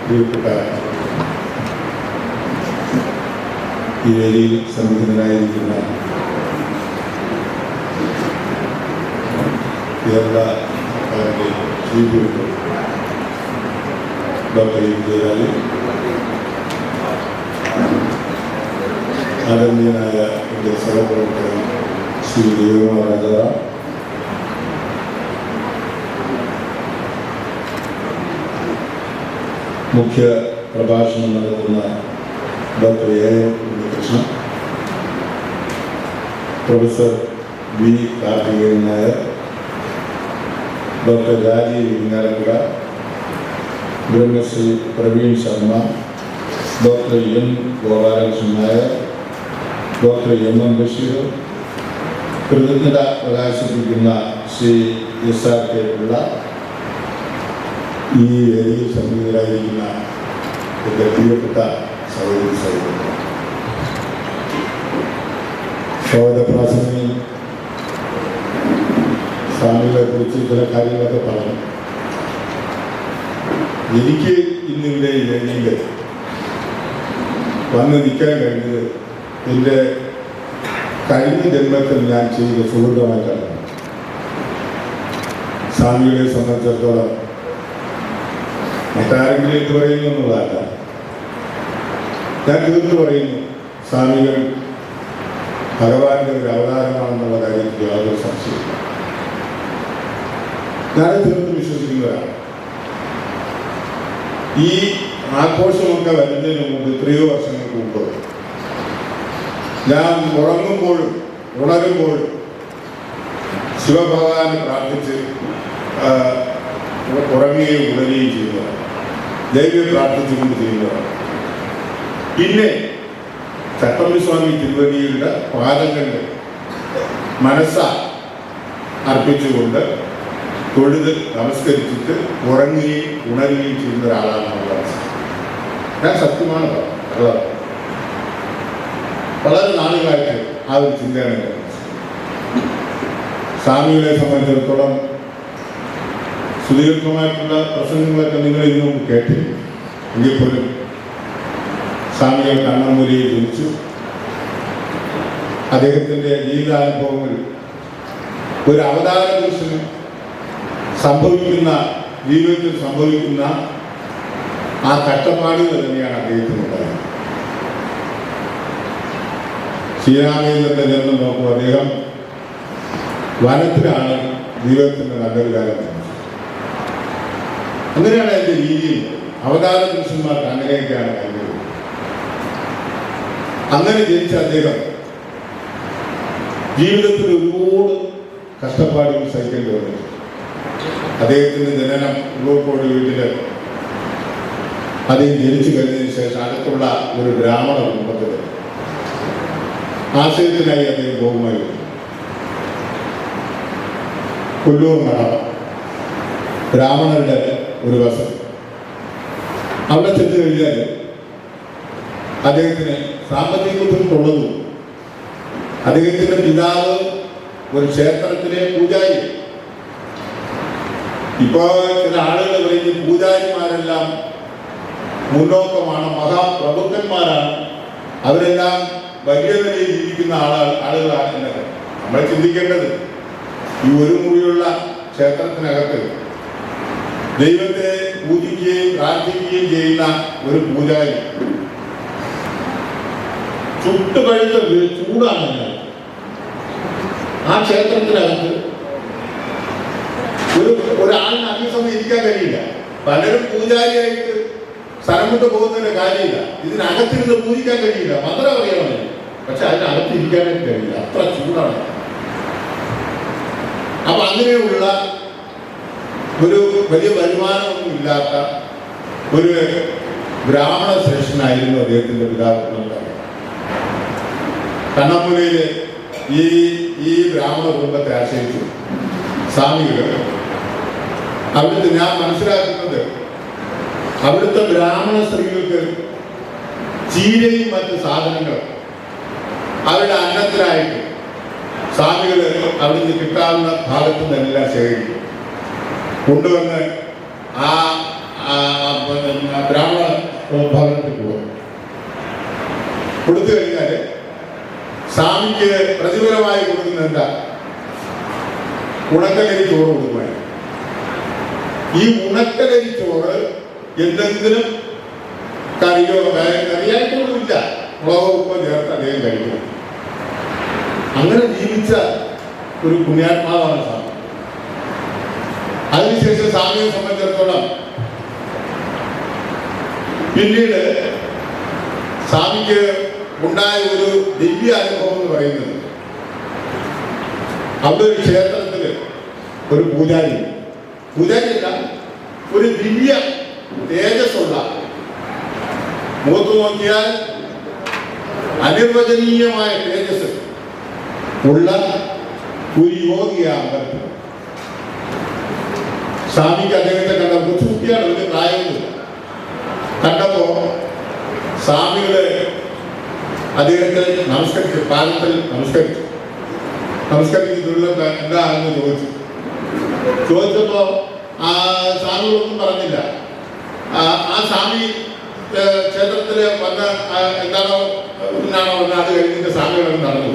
പ്രിയപ്പെട്ട ഈ വേദിയിൽ സന്നിഹിതനായിരിക്കുന്ന Kerala chief whip doctor Jayaraj, ആദരണീയനായ എൻ്റെ സഹപ്രവർത്തകൻ ശ്രീ ദേവകുമാർ രാജാറാം, മുഖ്യ പ്രഭാഷണം നടത്തുന്ന doctor A Unnikrishnan, professor V Karthikeyan Nair, doctor Rajeev Ingalakkuda, Brahmashri Praveen Sharma, doctor N Gopalakrishnan Nair, doctor M Basheer, കൃതജ്ഞത പ്രകാശിപ്പിക്കുന്ന ശ്രീ SR K പിള്ള, ഈ വേദിയിൽ സന്നിഹിതരായിരിക്കുന്ന എൻ്റെ പ്രിയപ്പെട്ട സഹോദരി സഹോദരൻ, സ്വാഗതപ്രാസംഗിൽ സ്വാമികളെ കുറിച്ച് ചില കാര്യങ്ങളൊക്കെ പറഞ്ഞു. എനിക്ക് ഇന്നിവിടെ ഈ വേദിയിൽ വന്ന് നിൽക്കാൻ കഴിഞ്ഞത് എൻ്റെ കഴിഞ്ഞ ജന്മത്തിൽ ഞാൻ ചെയ്ത സുഹൃത്തമായിട്ടാണ്. സ്വാമികളെ സംബന്ധിച്ചിടത്തോളം മറ്റാരെങ്കിലും ഇത് പറയുന്നു എന്നുള്ളതല്ല, ഞാൻ തീർന്നു പറയുന്നു, സ്വാമികൾ ഭഗവാന്റെ ഒരു അവതാരമാണെന്നുള്ള കാര്യത്തിൽ യാതൊരു സംശയമില്ല. ഞാൻ തീർത്ത് വിശ്വസിക്കുന്നവരാണ്. ഈ ആഘോഷമൊക്കെ വരുന്നതിന് മുമ്പ് എത്രയോ വർഷങ്ങൾക്ക് മുമ്പ് ഞാൻ ഉറങ്ങുമ്പോഴും ഉണരുമ്പോഴും ശിവഭഗവാനെ പ്രാർത്ഥിച്ച് ഉറങ്ങുകയും ഉണരുകയും ചെയ്യുന്നതാണ്, ദൈവം പ്രാർത്ഥിച്ചുകൊണ്ട് ചെയ്യുന്നതാണ്. പിന്നെ ചട്ടമ്പിസ്വാമി തിരുവടിയുടെ പാദങ്ങളിൽ മനസ്സ അർപ്പിച്ചുകൊണ്ട് തൊഴുത് നമസ്കരിച്ചിട്ട് ഉറങ്ങുകയും ഉണരുകയും ചെയ്യുന്ന ഒരാളാണെന്നുള്ളത് ഞാൻ സത്യമാണ് പറഞ്ഞത്. വളരെ നാളുകളായിട്ട് ആ ഒരു ചിന്തയാണ് എൻ്റെ മനസ്സിൽ. സ്വാമികളെ സംബന്ധിച്ചിടത്തോളം സുദീർഘമായിട്ടുള്ള പ്രസംഗങ്ങളൊക്കെ നിങ്ങൾ ഇതിനു മുമ്പ് കേട്ടില്ല. എങ്കിൽ പോലും സ്വാമികൾ കണ്ണമ്പൂരിയിൽ ജനിച്ചു. അദ്ദേഹത്തിൻ്റെ ജീവിതാനുഭവങ്ങൾ ഒരു അവതാര പുരുഷന് ജീവിതത്തിൽ സംഭവിക്കുന്ന ആ കഷ്ടപ്പാടുകൾ തന്നെയാണ് അദ്ദേഹത്തിനുണ്ടായത്. ശ്രീരാമചന്ദ്രന്റെ ജന്മം നോക്കുമ്പോൾ അദ്ദേഹം വനത്തിലാണ് ജീവിതത്തിൻ്റെ നല്ലൊരു കാലം. അങ്ങനെയാണ് എൻ്റെ രീതിയിൽ അവതാര പുരുഷന്മാർക്ക് അങ്ങനെയൊക്കെയാണ് കഴിഞ്ഞത്. അങ്ങനെ ജനിച്ച അദ്ദേഹം ജീവിതത്തിൽ ഒരുപാട് കഷ്ടപ്പാടുകൾ സഹിക്കേണ്ടി വന്നു. അദ്ദേഹത്തിൻ്റെ ജനനം ഉള്ളൂർക്കോട് വീട്ടിൽ അദ്ദേഹം ജനിച്ചു കഴിഞ്ഞതിന് ശേഷം അടുത്തുള്ള ഒരു ബ്രാഹ്മണ കുടുംബത്തിൽ ആശയത്തിനായി അദ്ദേഹം പോകുമായിരുന്നു. കൊല്ലൂർ മഠം ബ്രാഹ്മണരുടെ ഒരു വസം. അവിടെ ചെന്ന് കഴിഞ്ഞാൽ അദ്ദേഹത്തിന് സാമ്പത്തിക ബുദ്ധിമുട്ടുള്ളതും അദ്ദേഹത്തിൻ്റെ പിതാവ് ഒരു ക്ഷേത്രത്തിലെ പൂജാരി. ഇപ്പോ ചില ആളുകൾ പറയുന്നത് പൂജാരിമാരെല്ലാം മുന്നോക്കമാണ്, മഹാപ്രഭുക്കന്മാരാണ്, അവരെല്ലാം വലിയ നിലയിൽ ജീവിക്കുന്ന ആളുകളാണ് എന്നത് നമ്മൾ ചിന്തിക്കേണ്ടത്. ഈ ഒരു മുറിയുള്ള ക്ഷേത്രത്തിനകത്ത് ദൈവത്തെ പൂജിക്കുകയും പ്രാർത്ഥിക്കുകയും ചെയ്യുന്ന ഒരു പൂജാരി ചുട്ടുപഴുത്ത ചൂടാണ്. ആ ക്ഷേത്രത്തിനകത്ത് ഒരാളിന് അധിക സമയം ഇരിക്കാൻ കഴിയില്ല. പലരും പൂജാരിയായിട്ട് സ്ഥലം വിട്ട് പോകുന്നതിന്റെ കാര്യമില്ല. ഇതിനകത്തിരുന്ന് പൂജിക്കാൻ കഴിയില്ല, മന്ത്രം അറിയാമോ, പക്ഷെ അതിനകത്ത് ഇരിക്കാനായിട്ട് കഴിയില്ല, അത്ര ചൂടാണ്. അപ്പൊ അങ്ങനെയുള്ള ഒരു വലിയ വരുമാനമൊന്നും ഇല്ലാത്ത ഒരു ബ്രാഹ്മണ ശ്രേഷ്ഠനായിരുന്നു അദ്ദേഹത്തിന്റെ പിതാവ്. കണ്ണമ്പുരയില് ഈ ബ്രാഹ്മണ കുടുംബത്തെ ആശ്രയിച്ചു സ്വാമികൾ. അവിടുത്തെ ഞാൻ മനസ്സിലാക്കുന്നത് അവിടുത്തെ ബ്രാഹ്മണ സ്ത്രീകൾക്ക് ചീരയും മറ്റു സാധനങ്ങളും അവരുടെ അന്നത്തിനായിട്ട് സ്വാമികൾ അവിടുന്ന് കിട്ടാവുന്ന ഭാഗത്തു നിന്നെല്ലാം ശേഖരിക്കും, കൊണ്ടുവന്ന് ആ ബ്രാഹ്മണ ഭവനത്തിൽ പോകും. കൊടുത്തു കഴിഞ്ഞാൽ സ്വാമിക്ക് പ്രതിഫലമായി കൊടുക്കുന്ന എന്താ? ഉണക്കലരി ചോറ് കൊടുക്കുവാൻ. ഈ ഉണക്കലരി ചോറ് എന്തെങ്കിലും കറിയോ കറിയായിട്ടൊന്നുമില്ല, മുളകോ ഉപ്പോ ചേർത്ത് അദ്ദേഹം കഴിക്കണം. അങ്ങനെ ജീവിച്ച ഒരു പുണ്യാത്മാവാണ് സ്വാമി. അതിനുശേഷം സ്വാമിയെ സംബന്ധിച്ചിടത്തോളം പിന്നീട് സ്വാമിക്ക് ഉണ്ടായ ഒരു ദിവ്യ അനുഭവം എന്ന് പറയുന്നത്, അവിടെ ഒരു ക്ഷേത്രത്തില് ഒരു പൂജാരിയല്ല, ഒരു ദിവ്യ തേജസ്സുള്ള, മുഖത്ത് നോക്കിയാൽ അനിർവചനീയമായ തേജസ് ഉള്ള ഒരു യോഗിയാണ്. സ്വാമിക്ക് അദ്ദേഹത്തെ കണ്ട കൊച്ചുകുട്ടിയാണ്, വലിയ പ്രായമൊന്നുമില്ല. കണ്ടപ്പോ സ്വാമികള് അദ്ദേഹത്തെ നമസ്കരിച്ചു, പാദത്തിൽ നമസ്കരിക്കുന്നതിനുള്ള എന്താണെന്ന് ചോദിച്ചപ്പോ ആ സ്വാമികളൊന്നും പറഞ്ഞില്ല. ആ സ്വാമി ക്ഷേത്രത്തില് വന്ന് എന്താണോ വന്ന് അത് കഴിഞ്ഞിട്ട് സ്വാമികളൊന്നും നടന്നു.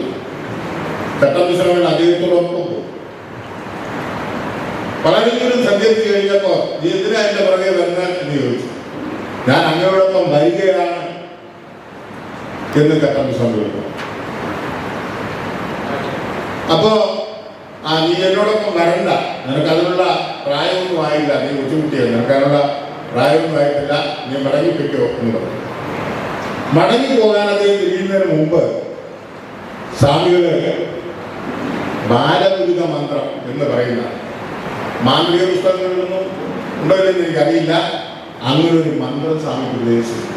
ചട്ടമിശ്രമങ്ങൾ അദ്ദേഹത്തോടൊപ്പം പോകും. വളരെ ദൂരം സഞ്ചരിച്ചു കഴിഞ്ഞപ്പോ നീ എന്തിനാ എന്റെ പുറകെ വരുന്ന എന്ന് ചോദിച്ചു. ഞാൻ അങ്ങയോടൊപ്പം വരികയാണ് എന്ന് ചട്ടമിശ്രമം ചോദിച്ചു. അപ്പോ നീ എന്നോടൊപ്പം വരണ്ട, നിനക്ക് അതിനുള്ള പ്രായമൊന്നും ആയില്ല, നീ കൊച്ചുകുട്ടിയാണ്, നിനക്ക് അതിനുള്ള പ്രായമൊന്നും ആയിട്ടില്ല, നീ മടങ്ങിപ്പിക്കോ എന്ന് പറഞ്ഞു. മടങ്ങി പോകാൻ അദ്ദേഹം തിരിയുന്നതിന് മുമ്പ് സ്വാമികള് ബാലപുരുക മന്ത്രം എന്ന് പറയുന്ന മാന്ത്രിക പുസ്തകങ്ങളിലൊന്നും ഉണ്ടോ എന്ന് എനിക്കറിയില്ല, അങ്ങനെ ഒരു മന്ത്രം സ്വാമിക്ക് ഉപദേശിച്ചു.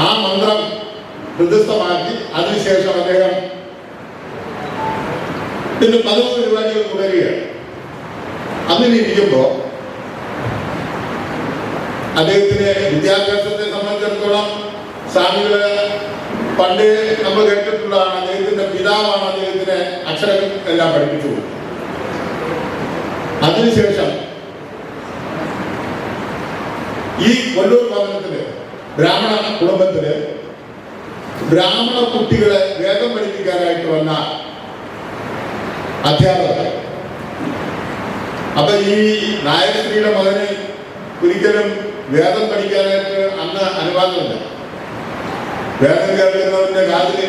ആ മന്ത്രം ഹൃദയസ്ഥമാക്കി അതിനുശേഷം അദ്ദേഹം പിന്നെ 13 പരിപാടികൾ തുടരുകയാണ്. അങ്ങനെ ഇരിക്കുമ്പോ അദ്ദേഹത്തിന് വിദ്യാഭ്യാസത്തെ സംബന്ധിച്ചിടത്തോളം സ്വാമികള് പണ്ട് നമ്മൾ കേട്ടിട്ടുള്ളതാണ്, അദ്ദേഹത്തിന്റെ പിതാവാണ് അദ്ദേഹത്തിന് അക്ഷരങ്ങൾ എല്ലാം പഠിപ്പിച്ചു കൊടുത്തത്. അതിനുശേഷം ഈ കൊല്ലൂർ ഭവനത്തില് ബ്രാഹ്മണ കുടുംബത്തില് ബ്രാഹ്മണ കുട്ടികളെ വേദം പഠിപ്പിക്കാനായിട്ട് വന്ന അധ്യാപകർ. അപ്പൊ ഈ നായകശ്രീയുടെ മകന് ഒരിക്കലും വേദം പഠിക്കാനായിട്ട് അന്ന് അനുവാദമില്ല. വേദം കേൾക്കുന്നവന്റെ കാതില്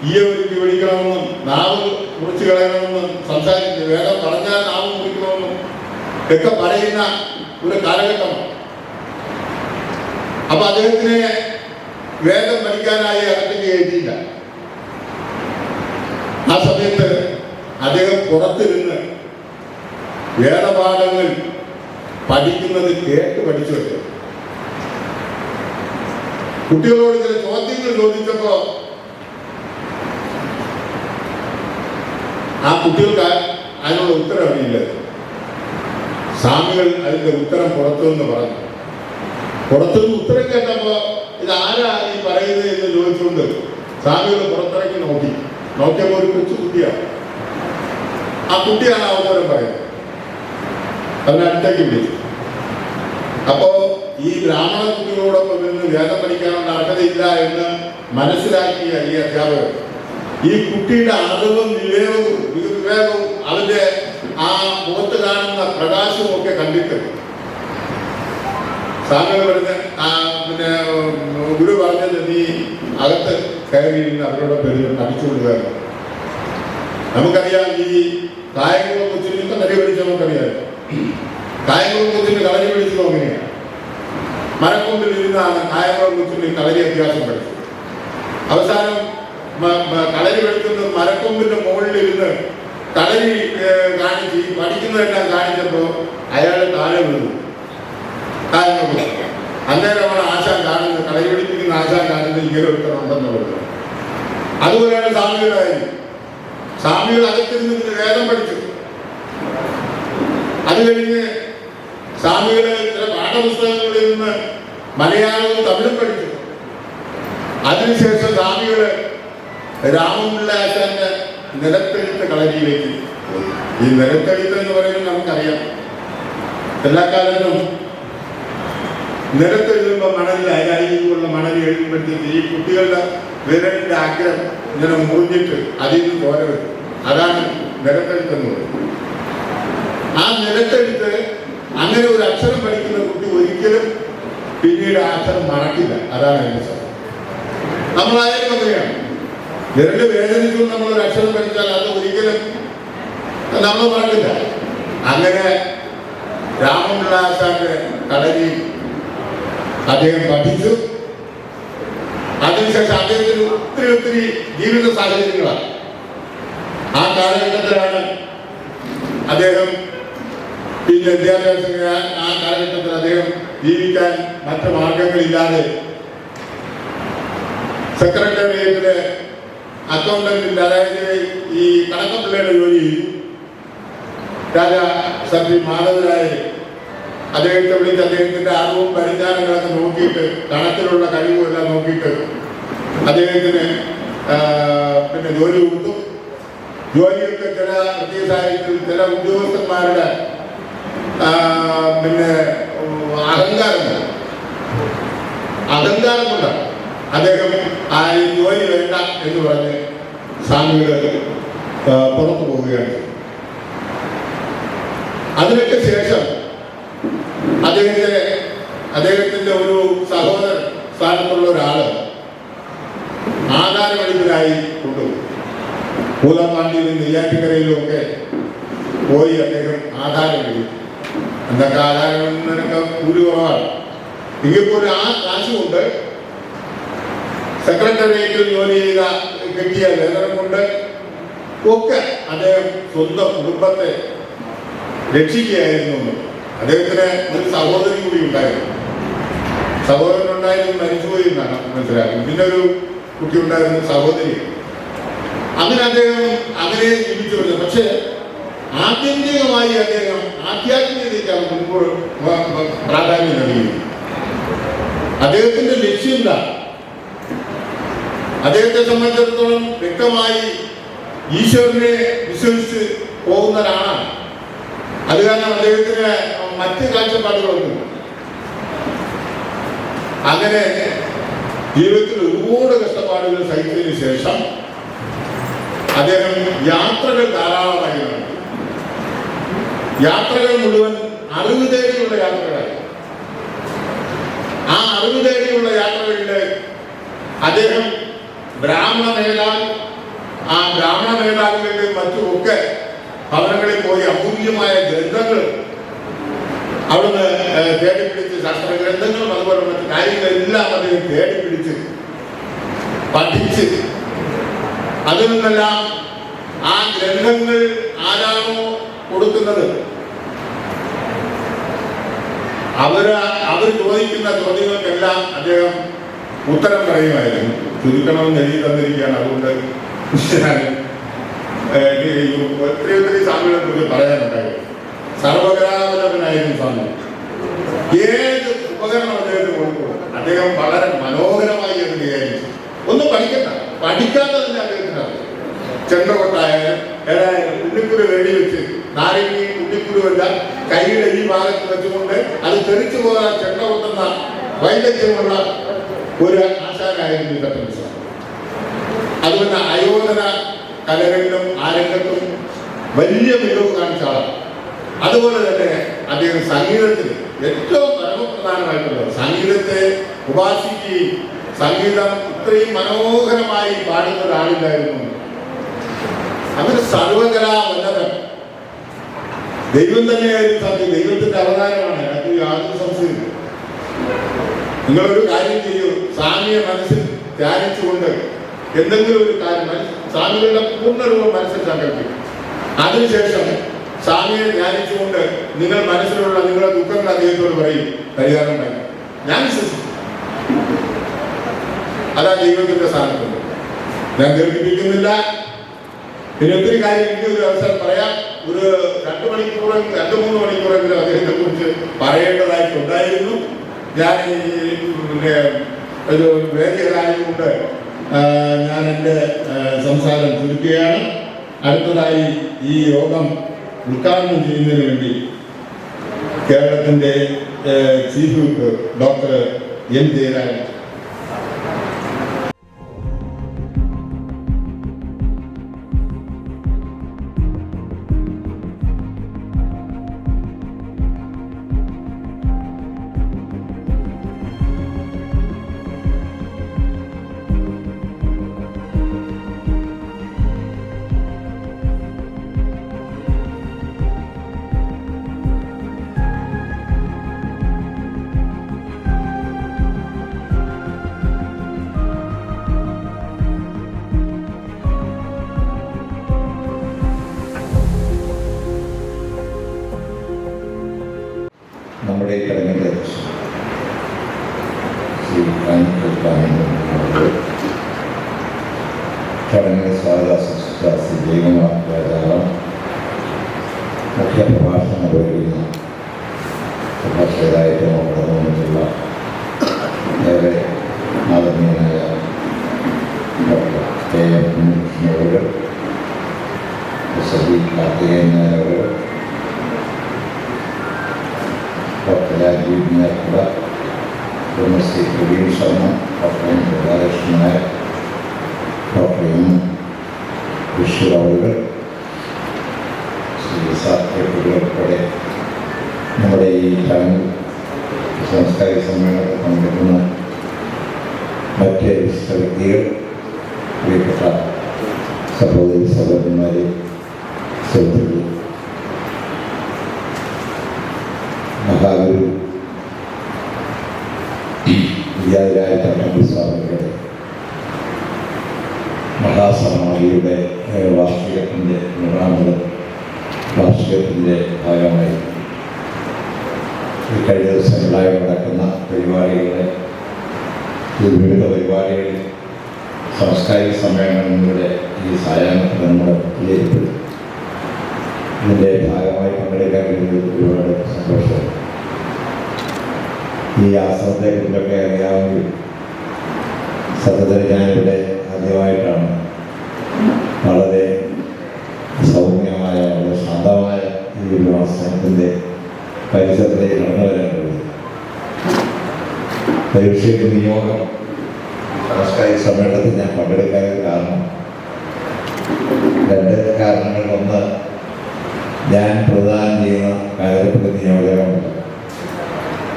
ഈയ ഒരുക്കി പിടിക്കണമെന്നും നാവ് മുറിച്ചു കളയണമെന്നും സംസാരിക്കുന്നു, വേദം പറഞ്ഞാൽ നാവ് മുറിക്കണമെന്നും ഒക്കെ പറയുന്ന ഒരു കാലഘട്ടമാണ്. അപ്പൊ അദ്ദേഹത്തിനെ വേദം പഠിക്കാനായി അകത്തേക്ക് കയറ്റിയില്ല. ആ സമയത്ത് അദ്ദേഹം പുറത്തിരുന്ന് വേദപാഠങ്ങൾ പഠിക്കുന്നത് കേട്ട് പഠിച്ചു. കുട്ടികളോട് ചില ചോദ്യങ്ങൾ ചോദിച്ചപ്പോ ആ കുട്ടികൾക്ക് അതിനുള്ള ഉത്തരം അറിയില്ല. സ്വാമികൾ അതിന്റെ ഉത്തരം പുറത്തുനിന്ന് പറഞ്ഞു. പുറത്തുനിന്ന് ഉത്തരം കേട്ടപ്പോ ഇത് ആരാ ഈ പറയുന്നത് എന്ന് ചോദിച്ചുകൊണ്ട് സ്വാമികൾ പുറത്തിറക്കി നോക്കിയപ്പോ ഒരു കൊച്ചു കുട്ടിയാണ്. ആ കുട്ടിയാണ് ആ ഉത്തരം പറയുന്നത്. അതിനടുത്തേക്ക് വിളിച്ചു. അപ്പോ ഈ ബ്രാഹ്മണ കുട്ടികളോടൊപ്പം നിന്ന് വേദം പഠിക്കാനുള്ള അർഹതയില്ല എന്ന് മനസ്സിലാക്കിയ ഈ അധ്യാപകർ ഈ കുട്ടിയുടെ അറിവും വിവേകവും അവന്റെ ആ മുഖത്ത് കാണുന്ന പ്രകാശവും ഒക്കെ കണ്ടിട്ട് സ്വാമികൾ പറഞ്ഞ് പിന്നെ ഗുരു പറഞ്ഞത് നീ അകത്ത് കയറിയിരുന്ന് അവരോട് പഠിച്ചുകൊണ്ട് വരണം. നമുക്കറിയാം ഈ കായംകുളം കൊച്ചിന് കളരി പഠിച്ച നമുക്കറിയാം. കായംകുളം കൊച്ചിന് കളരി പഠിച്ചത് അങ്ങനെയാണ്. മരക്കൊമ്പിൽ ഇരുന്നാണ് കായംകുളം കൊച്ചിന് കളരി അഭ്യാസം പഠിച്ചത്. അവസാനം കളരി പഠിക്കുന്നത് മരക്കൊമ്പിന്റെ മുകളിൽ ഇരുന്ന് കളരി കാണിച്ച് പഠിക്കുന്നതെല്ലാം കാണിച്ചപ്പോ അയാൾ താഴെ വീണു. അന്നേരമാണ് ആശാൻ കാണുന്നത്, കളരി പഠിപ്പിക്കുന്ന ആശാൻ കാണുന്നത് ഇങ്ങനെ ഒരുത്തരുണ്ടെന്നുള്ളത്. അതുപോലെയാണ് സ്വാമികളായിരുന്നു. സ്വാമികൾ അകത്തിരുന്ന് വേദം പഠിച്ചു. അത് കഴിഞ്ഞ് സ്വാമികള് ചില പാഠപുസ്തകങ്ങളിൽ നിന്ന് മലയാളവും തമിഴും പഠിച്ചു. അതിനുശേഷം സ്വാമികള് രാമപിള്ള ആശാന്റെ നിലത്തെഴുത്ത് കളരിയിലേക്ക് പോയി. ഈ നിലത്തെഴുത്ത് എന്ന് പറയുന്നത് നമുക്കറിയാം, എല്ലാ കാലത്തും നിലത്തെഴുതുമ്പോൾ മണലിൽ അതിലുള്ള മണൽ എഴുതുമ്പോഴത്തേക്ക് ഈ കുട്ടികളുടെ വിരലിന്റെ ആഗ്രഹം ഇങ്ങനെ മുറിഞ്ഞിട്ട് അതിൽ നിന്ന് ചോര വരും. അതാണ് നിലത്തെഴുത്തുന്നത്. ആ നിലത്തെഴുത്ത് അങ്ങനെ ഒരു അക്ഷരം പഠിക്കുന്ന കുട്ടി ഒരിക്കലും പിന്നീട് ആ അക്ഷരം മറക്കില്ല. അതാണ് അതിന്റെ സാധനം. നമ്മളായാലും അങ്ങനെയാണ്. വിരല് വേദനിച്ചു നമ്മളൊരു അക്ഷരം പഠിച്ചാൽ അത് ഒരിക്കലും നമ്മൾ മറക്കില്ല. അങ്ങനെ രാമപിള്ള ആശാന്റെ കളരിയിൽ അദ്ദേഹം പഠിച്ചു. അതിനുശേഷം അദ്ദേഹത്തിന് ഒത്തിരി ജീവിത സാഹചര്യങ്ങളാണ്. ആ കാലഘട്ടത്തിലാണ് അദ്ദേഹം പിന്നെ വിദ്യാഭ്യാസം ആ കാലഘട്ടത്തിൽ അദ്ദേഹം ജീവിക്കാൻ മറ്റു മാർഗങ്ങളില്ലാതെ സെക്രട്ടേറിയറ്റിലെ അക്കൗണ്ടന്റിൽ, അതായത് ഈ കണക്കപ്പിള്ളയുടെ ജോലി ചെയ്തു. രാജാ സത്യ മാധവരായ അദ്ദേഹത്തെ വിളിച്ച് അദ്ദേഹത്തിന്റെ അറിവും പരിജ്ഞാനങ്ങളൊക്കെ നോക്കിയിട്ട് കണക്കിലുള്ള കഴിവുമെല്ലാം നോക്കിയിട്ട് അദ്ദേഹത്തിന് പിന്നെ ജോലി കൊടുത്തു. ജോലിയൊക്കെ ചില പ്രത്യേക സാഹചര്യത്തിൽ ചില ഉദ്യോഗസ്ഥന്മാരുടെ പിന്നെ അഹങ്കാരം കൊണ്ടാണ് അദ്ദേഹം ആ ജോലി വേണ്ട എന്ന് പറഞ്ഞ് സ്വാമികൾ പുറത്തു പോവുകയാണ്. അതിനൊക്കെ ശേഷം അദ്ദേഹത്തിന്റെ ഒരു സഹോദരൻ സ്ഥാനത്തുള്ള ഒരാള് ആധാരമെടുപ്പിനായി കൊണ്ടുപോയി. പൂലപ്പാണ്ടിയിലും നെയ്യാറ്റിക്കരയിലും ഒക്കെ പോയി അദ്ദേഹം ആധാരം എഴുതി. എന്തൊക്കെ ആധാരങ്ങളൊക്കെ കൂലി കുറവാണ്. എങ്കിൽപ്പോലും ആ കാശ് കൊണ്ട് സെക്രട്ടേറിയറ്റിൽ ജോലി ചെയ്ത കിട്ടിയ വേതനം കൊണ്ട് ഒക്കെ അദ്ദേഹം സ്വന്തം കുടുംബത്തെ രക്ഷിക്കുകയായിരുന്നു. അദ്ദേഹത്തിന് ഒരു സഹോദരി കൂടി ഉണ്ടായിരുന്നു. സഹോദരനുണ്ടായിരുന്നു, മരിച്ചുപോയി എന്നാണ് മനസ്സിലാക്കുന്നത്. പിന്നെ ഒരു കുട്ടി ഉണ്ടായിരുന്നു, സഹോദരി. അങ്ങനെ അദ്ദേഹം അങ്ങനെ ജീവിച്ചു വരുന്നത്. പക്ഷേ ആത്യന്തികമായി അദ്ദേഹം ആധ്യാത്മികതയ്ക്കാണ് മുൻപോട്ട് പ്രാധാന്യം നൽകിയത്. അദ്ദേഹത്തിന്റെ ലക്ഷ്യം എന്താണ്? അദ്ദേഹത്തെ സംബന്ധിച്ചിടത്തോളം വ്യക്തമായി ഈശ്വരനെ വിശ്വസിച്ച് പോകുന്ന ഒരാളാണ്. അത് കാരണം അദ്ദേഹത്തിന് മറ്റ് കാഴ്ചപ്പാടുകളൊന്നും. അങ്ങനെ ജീവിതത്തിൽ ഒരുപാട് കഷ്ടപ്പാടുകൾ സഹിച്ചതിന് ശേഷം അദ്ദേഹം യാത്രകൾ ധാരാളമായി നടത്തി. യാത്രകൾ മുഴുവൻ അറിവ് തേടിയുള്ള യാത്രകളായി. ആ അറിവ് തേടിയുള്ള യാത്രകളില് അദ്ദേഹം ബ്രാഹ്മണ നേതാക്കളുടെ മറ്റുമൊക്കെ ഭവനങ്ങളിൽ പോയി അമൂല്യമായ ഗ്രന്ഥങ്ങൾ അവിടുന്ന് തേടിപ്പിടിച്ച്, ശാസ്ത്ര ഗ്രന്ഥങ്ങളും അതുപോലെ മറ്റു കാര്യങ്ങളെല്ലാം അദ്ദേഹം തേടിപ്പിടിച്ച് പഠിച്ച് അതിൽ നിന്നെല്ലാം ആ ഗ്രന്ഥങ്ങൾ ആരാണോ കൊടുക്കുന്നത് അവർ ചോദിക്കുന്ന ചോദ്യങ്ങൾക്കെല്ലാം അദ്ദേഹം ഉത്തരം പറയുമായിരുന്നു. ചുരുക്കണമെന്ന് എഴുതി തന്നിരിക്കുകയാണ്. അതുകൊണ്ട് ഒത്തിരി സ്വാമികളെ കുറിച്ച് പറയാനുണ്ടായിരുന്നു. സർവകലാവല്ലഭനായിരുന്നു സ്വാമി. ഏത് ഉപകരണം അദ്ദേഹത്തിന് കൊടുക്കും അദ്ദേഹം വളരെ മനോഹരമായി അത് കൈകാര്യം. ഒന്നും പഠിക്കാതെ തന്നെ അദ്ദേഹത്തിന് ചെണ്ടകൊട്ടായാലും ഏതായാലും ഉണ്ണിക്കുരു വേടി വെച്ച് നാരങ്ങി ഉണ്ണിക്കുരുവല്ല കൈയുടെ ഈ ഭാഗത്ത് വെച്ചുകൊണ്ട് അത് തെറിച്ചു പോകാൻ ചെണ്ട കൊട്ടുന്ന വൈദഗ്ധ്യമുള്ള ഒരു ആശാനായിരുന്നു ഇതൊക്കെ. അതുകൊണ്ട് അയോധന കലകളിലും ആരംഗത്തും വലിയ മികവ് കാണിച്ച ആളാണ്. അതുപോലെ തന്നെ അദ്ദേഹം സംഗീതത്തിൽ ഏറ്റവും പരമപ്രധാനമായിട്ടുള്ളത് സംഗീതത്തെ ഉപാസിക്കുകയും സംഗീതം ഇത്രയും മനോഹരമായി പാടുന്ന ഒരാളില്ലായിരുന്നു. അങ്ങനെ സർവകലാവല്ലഭൻ ദൈവം തന്നെയായിരുന്നു. സത്യം ദൈവത്തിന്റെ അവതാരമാണ്. അത് യാതൊരു സംശയമില്ല. നിങ്ങളൊരു കാര്യം ചെയ്യൂ, സ്വാമിയെ മനസ്സിൽ ധ്യാനിച്ചുകൊണ്ട് എന്തെങ്കിലും ഒരു കാര്യം സ്വാമികളുടെ പൂർണ്ണരൂപം മനസ്സിൽ സങ്കല്പിക്കും. അതിനുശേഷം സ്വാമിയെ ധ്യാനിച്ചുകൊണ്ട് നിങ്ങൾ മനസ്സിലുള്ള നിങ്ങളുടെ ദുഃഖങ്ങൾ അദ്ദേഹത്തോട് പറയും, പരിഹാരം വേണം. ഞാൻ വിശ്വസിക്കും. അതാ ദൈവത്തിന്റെ സ്ഥാനത്തുണ്ട്. ഞാൻ ദീർഘിപ്പിക്കുന്നില്ല. പിന്നെ ഒത്തിരി കാര്യം എനിക്ക് ഒരു അവസരം പറയാം. ഒരു 2-3 മണിക്കൂറെങ്കിലും അദ്ദേഹത്തെ കുറിച്ച് പറയേണ്ടതായിട്ടുണ്ടായിരുന്നു. ഞാൻ പിന്നെ ഒരു വേദികളായതുകൊണ്ട് ഞാൻ എൻ്റെ സംസാരം ചുരുക്കുകയാണ്. അടുത്തതായി ഈ യോഗം ഉദ്ഘാടനം ചെയ്യുന്നതിന് വേണ്ടി കേരളത്തിൻ്റെ chief whip doctor N Jayarajan. നമ്മുടെ ഈ ചടങ്ങിൻ്റെ ചടങ്ങിൽ സ്വാഗത ശ്രീ ജയകുമാർ രാജാവ് മുഖ്യ പ്രഭാഷണം നിർവഹിക്കുന്ന പ്രഭാഷകരായിട്ട് കടന്നു വന്നിട്ടുള്ള ഏറെ ആദരണീയനായ ഡോക്ടർ KM ഉണ്ണികൃഷ്ണൻ അവർ, SB കാർത്തികേയൻ നായർ അവർ, doctor Rajeev Nerkuda, Shri Praveen Sharma, doctor M Radhakrishnan Nair, doctor M Vishu അവറുകൾ, ശ്രീ സാത്വിക ഉൾപ്പെടെ നമ്മുടെ ഈ ചടങ്ങ് സാംസ്കാരിക സമ്മേളനത്തിൽ പങ്കെടുക്കുന്ന മറ്റ് വിശിഷ്ട വ്യക്തികൾ, പ്രിയപ്പെട്ട സഹോദരി സഹോദരന്മാരെ, സുഹൃത്തുക്കൾ, മഹാഗുരു വിദ്യാധിരാജ തട്ടമ്പി സ്വാമികളുടെ മഹാസമാധിയുടെ വാർഷികത്തിൻ്റെ 100ാമത് വാർഷികത്തിൻ്റെ ഭാഗമായി ഈ കഴിഞ്ഞ ദിവസങ്ങളായി നടക്കുന്ന പരിപാടികളുടെ വിവിധ പരിപാടികളിൽ സാംസ്കാരിക സമ്മേളനങ്ങളുടെ ഈ സായാഹ്നത്തിൽ നമ്മുടെ വിലയിരുത്തി ഇതിൻ്റെ ഭാഗമായി പങ്കെടുക്കാൻ കഴിഞ്ഞത് ഒരുപാട് സന്തോഷം. ഈ ആശ്രമത്തെക്കുറിച്ചൊക്കെ അറിയാമെങ്കിൽ സത്യത്തിൽ ഞാനിവിടെ ആദ്യമായിട്ടാണ് വളരെ സൗമ്യമായ വളരെ ശാന്തമായ ഈ ഒരു ആശ്രമത്തിൻ്റെ പരിസരത്തേക്ക് കടന്നു വരാനുള്ളത്. പരീക്ഷയ്ക്ക് നിയോഗം സാംസ്കാരിക സമ്മേളനത്തിൽ ഞാൻ പങ്കെടുക്കാൻ കാരണം 2 കാരണങ്ങൾ. ഒന്ന്, ഞാൻ പ്രദാനം ചെയ്യുന്ന കാലഘട്ടത്തിൽ നിയോജകമുണ്ട്.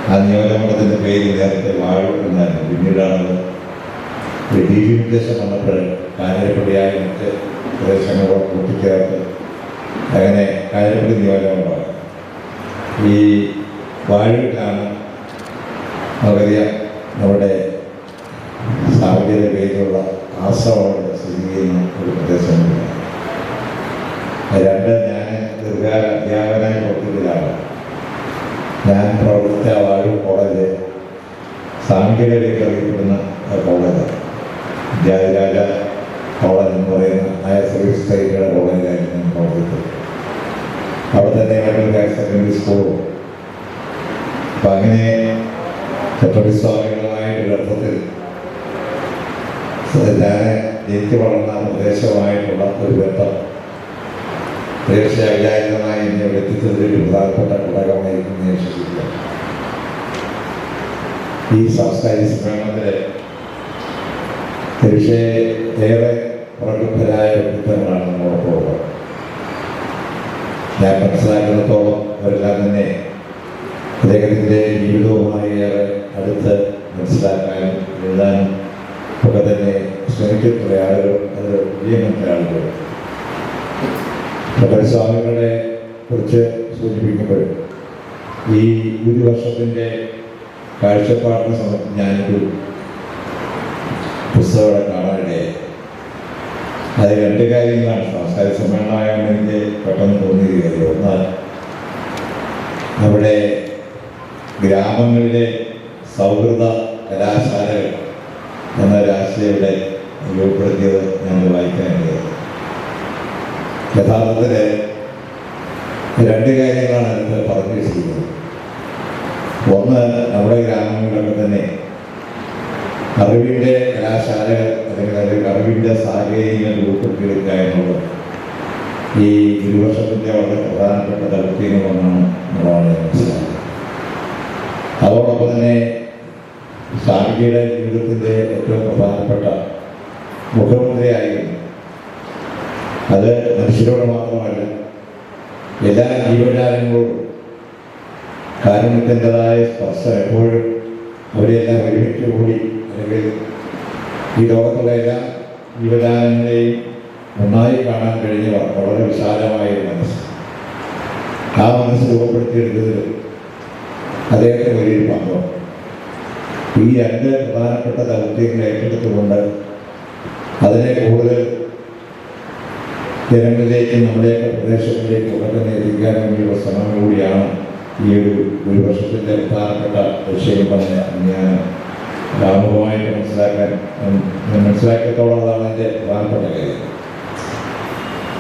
ആ നിയോജകമണ്ഡലത്തിൻ്റെ പേര് നേരത്തെ വാഴു എന്നായിരുന്നു. പിന്നീടാണത് ഡീലിമിറ്റേഷൻ വന്നപ്പോൾ കാഞ്ഞിരപ്പള്ളിയായി മറ്റ് പ്രദേശങ്ങളോട് കൂട്ടിച്ചേർത്ത് അങ്ങനെ കാഞ്ഞിരപ്പള്ളി നിയോജകമുണ്ടാകും. ഈ വാഴൂരിലാണ് നമുക്കറിയാം നമ്മുടെ സാഹചര്യ പേരിലുള്ള ആശ്രമങ്ങൾ സ്ഥിതി ചെയ്യുന്ന ഒരു പ്രദേശമാണ്. 2, ഞാൻ ദീർഘകാല അധ്യാപകനായി പ്രവർത്തിച്ചതാണ്. ഞാൻ പ്രവർത്തിച്ച വാഴൂർ കോളേജ് സാങ്കേതികതയിൽ അറിയപ്പെടുന്ന കോളേജാണ്. വിദ്യാധിരാജ കോളേജ് എന്ന് പറയുന്ന ഹയർ സർവീസ് സ്റ്റേറ്റുകളുടെ കോളേജിലായിരുന്നു ഞാൻ പ്രവർത്തിച്ചത്. അവിടെ തന്നെ മെഡിക്കൽ ഹയർ സെക്കൻഡറി സ്കൂളും. അപ്പം അങ്ങനെ ചട്ടവിസ്വാമികളുമായിട്ടൊരർത്ഥത്തിൽ ഞാൻ ജനിച്ചു വളർന്ന പ്രദേശമായിട്ടുള്ള ഒരു ബന്ധം തീർച്ചയായും വിചാരിതമായി എന്നെ ഇവിടെ എത്തിച്ചതിൽ ഒരു പ്രധാനപ്പെട്ട ഘടകമായിരിക്കും ഞാൻ വിശ്വസിക്കുക. ഈ സാംസ്കാരിക സമ്മേളനത്തിലെ തീർച്ചയായും ഏറെ പ്രഗത്ഭരായ വ്യക്തിത്വങ്ങളാണ് നമ്മോടൊപ്പം ഉള്ളത്. ഞാൻ മനസ്സിലാക്കുന്നിടത്തോളം അവരെല്ലാം തന്നെ അദ്ദേഹത്തിൻ്റെ ജീവിതവുമായി ഏറെ അടുത്ത് മനസ്സിലാക്കാനും എഴുതാനും ഒക്കെ തന്നെ ശ്രമിച്ചിട്ടുള്ള ആളുകൾ, അത് വിജയമൊക്കെ ആളുകൾ. സ്വാമികളെ കുറിച്ച് സൂചിപ്പിക്കുമ്പോൾ ഈ ഒരു വർഷത്തിൻ്റെ കാഴ്ചപ്പാടിന് സമയത്ത് ഞാനൊരു പുസ്തകം കാണാനിടയായി. അത് 2 കാര്യങ്ങളാണ്. സാംസ്കാരിക സമ്മേളനമായാണ് എനിക്ക് പെട്ടെന്ന് തോന്നിയത്. ഒന്ന്, നമ്മുടെ ഗ്രാമങ്ങളിലെ സൗഹൃദ കലാശാലകൾ എന്ന രാശിയെ ഇവിടെ രൂപപ്പെടുത്തിയത് ഞങ്ങൾ വായിക്കാനുള്ളത്. യഥാർത്ഥത്തിൽ 2 കാര്യങ്ങളാണ് അതിൽ പറഞ്ഞു വെച്ചിരിക്കുന്നത്. ഒന്ന്, നമ്മുടെ ഗ്രാമങ്ങളിലൊക്കെ തന്നെ അറിവിൻ്റെ കലാശാലകൾ അല്ലെങ്കിൽ അറിവിൻ്റെ സാഹചര്യങ്ങൾ രൂപപ്പെടുത്തിയെടുക്കുക എന്നുള്ളത് ഈ 1 വർഷത്തിൻ്റെ വളരെ പ്രധാനപ്പെട്ട ദൗത്യങ്ങളൊന്നാണ് നമ്മളാണ് മനസ്സിലാക്കുന്നത്. അതോടൊപ്പം തന്നെ സ്വാമിജിയുടെ ജീവിതത്തിൻ്റെ ഏറ്റവും പ്രധാനപ്പെട്ട മുഖമുദ്രയായിരുന്നു. അത് മനുഷ്യരോട് മാത്രമല്ല, എല്ലാ ജീവജാലങ്ങളോടും കാരുണ്യത്തിൻ്റെതായ സ്പർശം എപ്പോഴും അവരെല്ലാം ഒരുമിച്ച് കൂടി, അല്ലെങ്കിൽ ഈ ലോകത്തുള്ള എല്ലാ ജീവജാലങ്ങളെയും ഒന്നായി കാണാൻ കഴിഞ്ഞ വളരെ വിശാലമായ ഒരു മനസ്സ്. ആ മനസ്സ് രൂപപ്പെടുത്തിയെടുത്തതിൽ അദ്ദേഹത്തിന് വലിയൊരു പങ്കാണ്. ഈ രണ്ട് പ്രധാനപ്പെട്ട ദൗത്യങ്ങൾ ഏറ്റെടുത്തുകൊണ്ട് അതിനെ കൂടുതൽ ജനങ്ങളിലേക്കും നമ്മുടെയൊക്കെ പ്രദേശങ്ങളിലേക്കും ഒക്കെ തന്നെ എത്തിക്കാൻ വേണ്ടിയുള്ള ശ്രമം കൂടിയാണ് ഈ ഒരു വർഷത്തിൻ്റെ പ്രധാനപ്പെട്ട വിഷയമെന്ന് ഞാൻ ആമുഖമായിട്ട് മനസ്സിലാക്കിയത്തോളതാണ് എൻ്റെ പ്രധാനപ്പെട്ട കാര്യം.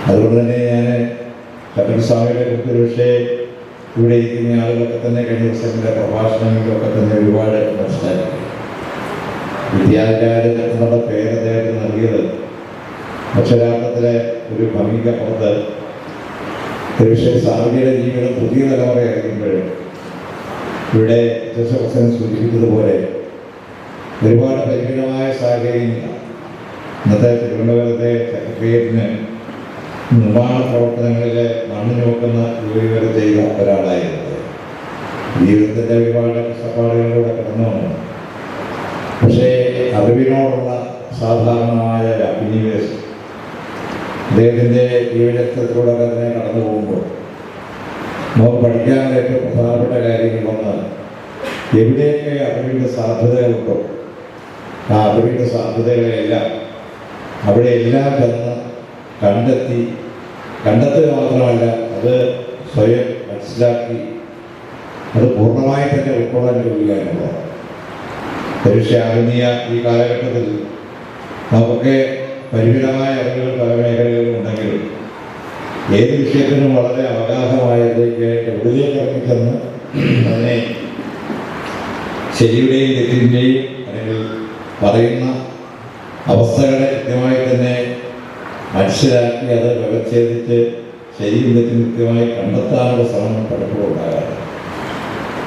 അതുകൊണ്ട് തന്നെ ഞാൻ കപിലസ്വാമിയുടെ കുറിച്ച് ഒരു വിഷയം ഇവിടെ ഇരിക്കുന്ന ആളുകളൊക്കെ തന്നെ കഴിഞ്ഞ ദിവസങ്ങളുടെ പ്രഭാഷണങ്ങളിലൊക്കെ തന്നെ ഒരുപാട് മനസ്സിലാക്കി. വിദ്യാലയം എന്നുള്ള പേര് അദ്ദേഹത്തിന് നൽകിയത് അക്ഷരാർത്ഥത്തിലെ ഒരു ഭംഗിക്കപ്പുറത്ത് ഒരുപക്ഷെ സ്വാമിജിയുടെ ജീവിതം പുതിയ തലമുറ ഇറങ്ങുമ്പോൾ ഇവിടെ ജോസഫൻ സൂചിപ്പിച്ചതുപോലെ ഒരുപാട് പരിമിതമായ സാഹചര്യങ്ങൾ ഇന്നത്തെ തിരുവനന്തപുരത്തെ സെക്രട്ടേറിയറ്റിന് നിർമ്മാണ പ്രവർത്തനങ്ങളിലെ മണ്ണ് നോക്കുന്ന ജോലി വരെ ചെയ്ത ഒരാളായിരുന്നത്. ജീവിതത്തിൻ്റെ ഒരുപാട് കഷ്ടപ്പാടുകളിലൂടെ കടന്നു വന്നു. പക്ഷേ അറിവിനോടുള്ള സാധാരണമായ അഭിനിവേശം അദ്ദേഹത്തിൻ്റെ ജീവിതത്തിലൂടെ തന്നെ കടന്നു പോകുമ്പോൾ നമുക്ക് പഠിക്കാനുള്ള ഏറ്റവും പ്രധാനപ്പെട്ട കാര്യങ്ങൾ വന്നാൽ എവിടെയൊക്കെ അറിവിൻ്റെ സാധ്യതകളുണ്ടോ ആ അറിവിൻ്റെ സാധ്യതകളെല്ലാം അവിടെയെല്ലാം ചെന്ന് കണ്ടെത്തുക മാത്രമല്ല, അത് സ്വയം മനസ്സിലാക്കി അത് പൂർണ്ണമായി തന്നെ ഉൾക്കൊള്ളാൻ കഴിയുക എന്നുള്ളതാണ്. ആധുനിക ഈ കാലഘട്ടത്തിൽ നമുക്ക് പരിമിതമായ അറിവുകൾ പല മേഖലകളിലും ഉണ്ടെങ്കിലും ഏത് വിഷയത്തിനും വളരെ അവഗാഹമായതിലേക്ക് ഉള്ളിലേക്ക് ഇറങ്ങിച്ചെന്ന് അതിനെ ശരിയുടെയും തെറ്റിൻ്റെയും അല്ലെങ്കിൽ പറയുന്ന അവസ്ഥകളെ കൃത്യമായി തന്നെ മനസ്സിലാക്കി അത് വ്യവച്ഛേദിച്ച് ശരിയും തെറ്റും കൃത്യമായി കണ്ടെത്താനുള്ള ശ്രമം പലപ്പോഴും ഉണ്ടാകാറ്.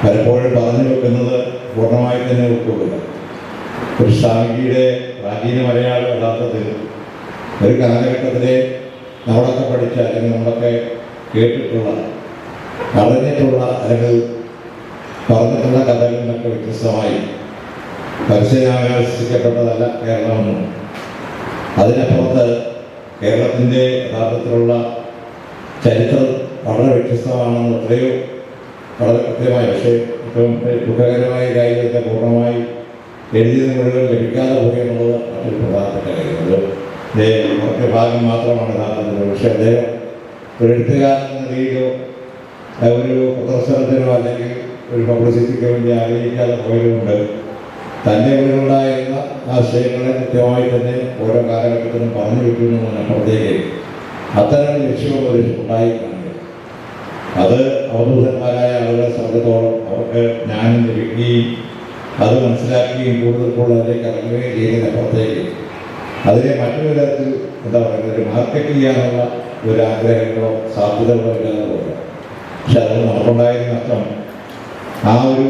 പലപ്പോഴും പറഞ്ഞു വെക്കുന്നത് പൂർണ്ണമായി തന്നെ ഉൾക്കൊള്ളുക. ഒരു സ്വാമിജിയുടെ പ്രാചീന മലയാള യഥാർത്ഥത്തിൽ ഒരു കാലഘട്ടത്തിലെ നമ്മളൊക്കെ പഠിച്ച അല്ലെങ്കിൽ നമ്മളൊക്കെ കേട്ടിട്ടുള്ള അറിഞ്ഞിട്ടുള്ള അല്ലെങ്കിൽ പറഞ്ഞിട്ടുള്ള കഥകളിൽ നിന്നൊക്കെ വ്യത്യസ്തമായി പരസ്യനാവിഷ്കരിക്കപ്പെട്ടതല്ല കേരളമെന്നും അതിനപ്പുറത്ത് കേരളത്തിൻ്റെ യഥാർത്ഥത്തിലുള്ള ചരിത്രം വളരെ വ്യത്യസ്തമാണെന്ന് എത്രയോ വളരെ കൃത്യമായ, പക്ഷേ ഏറ്റവും ദുഃഖകരമായ കാര്യത്തെ പൂർണ്ണമായി എഴുതിയത് മുഴുവൻ ലഭിക്കാതെ പോയി എന്നുള്ളത് മറ്റൊരു പ്രധാനപ്പെട്ട കാര്യം. കുറച്ച് ഭാഗം മാത്രമാണ് യഥാർത്ഥത്തിൽ. പക്ഷേ അദ്ദേഹം ഒരു എഴുത്തുകാരൻ എന്ന നിലയിലോ ഒരു പ്രദർശനത്തിനോ അല്ലെങ്കിൽ ഒരു പബ്ലിസിറ്റിക്കോ വേണ്ടി ആഗ്രഹിക്കാതെ പോയതുകൊണ്ട് തൻ്റെ ഉള്ളിലുണ്ടായിരുന്ന ആശയങ്ങളെ കൃത്യമായി തന്നെ ഓരോ കാലഘട്ടത്തിനും പറഞ്ഞു വെക്കുന്നതിനപ്പുറത്തേക്ക് അത്തരം ലക്ഷ്യങ്ങൾ ഉണ്ടായി കാണില്ല. അത് അവധൂതന്മാരായ ആളുകളെ സംബന്ധിച്ചോളം അവർക്ക് ജ്ഞാനം ലഭിക്കുകയും അത് മനസ്സിലാക്കുകയും കൂടുതൽ അതിലേക്ക് ഇറങ്ങുകയും ചെയ്യുന്നതിനപ്പുറത്തേക്ക് അതിനെ മറ്റൊരു തരത്തിൽ എന്താ പറയുക ഒരു മാർക്കറ്റ് ചെയ്യാനുള്ള ഒരു ആഗ്രഹങ്ങളോ സാധ്യതകളോ ഇല്ലാതെ പോകില്ല. പക്ഷെ അത് നമുക്കുണ്ടായിരുന്ന നഷ്ടം ആ ഒരു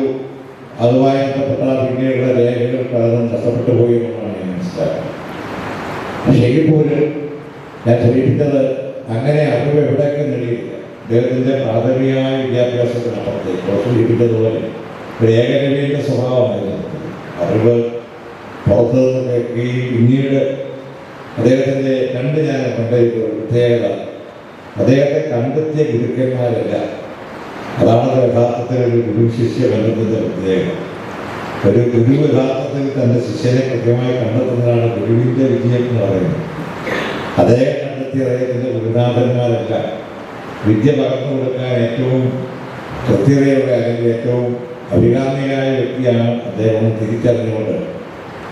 അതുമായി ബന്ധപ്പെട്ട പിന്നീടുള്ള രേഖകൾ പലതും നഷ്ടപ്പെട്ടു പോയി എന്നാണ് ഞാൻ മനസ്സിലാക്കുന്നത്. പക്ഷേ എങ്കിൽപ്പോലും ഞാൻ സൂചിപ്പിച്ചത് അങ്ങനെ അറിവ് എവിടെയൊക്കെ നേടിയില്ല. അദ്ദേഹത്തിൻ്റെ പ്രാഥമികമായ വിദ്യാഭ്യാസത്തിനപ്പുറത്തേക്ക് സൂചിപ്പിച്ചതുപോലെ ഒരു ഏകരവിയുടെ സ്വഭാവമായിരുന്നു. അറിവ് പുറത്ത് നിന്ന് കേൾക്കുകയും പിന്നീട് അദ്ദേഹത്തിൻ്റെ ഞാൻ കണ്ടിരിക്കുന്ന പ്രത്യേകത അദ്ദേഹത്തെ കണ്ടെത്തിയ ഗുരുക്കന്മാരല്ല. അതാണ് യഥാർത്ഥത്തിൽ ഒരു ഗുരു ശിഷ്യ ബന്ധത്തിൻ്റെ പ്രത്യേകത. ഒരു ഗുരു യഥാർത്ഥത്തിൽ തൻ്റെ ശിഷ്യനെ കൃത്യമായി കണ്ടെത്തുന്നതാണ് ഗുരുവിൻ്റെ വിജയം എന്ന് പറയുന്നത്. അദ്ദേഹം കണ്ടെത്തിയ അദ്ദേഹത്തിൻ്റെ ഗുരുനാഥന്മാരല്ല. വിദ്യ പകർന്നു കൊടുക്കാൻ ഏറ്റവും കൃത്യതയുള്ള അല്ലെങ്കിൽ ഏറ്റവും അഭികാമ്യനായ വ്യക്തിയാണ് അദ്ദേഹം തിരിച്ചറിഞ്ഞുകൊണ്ട്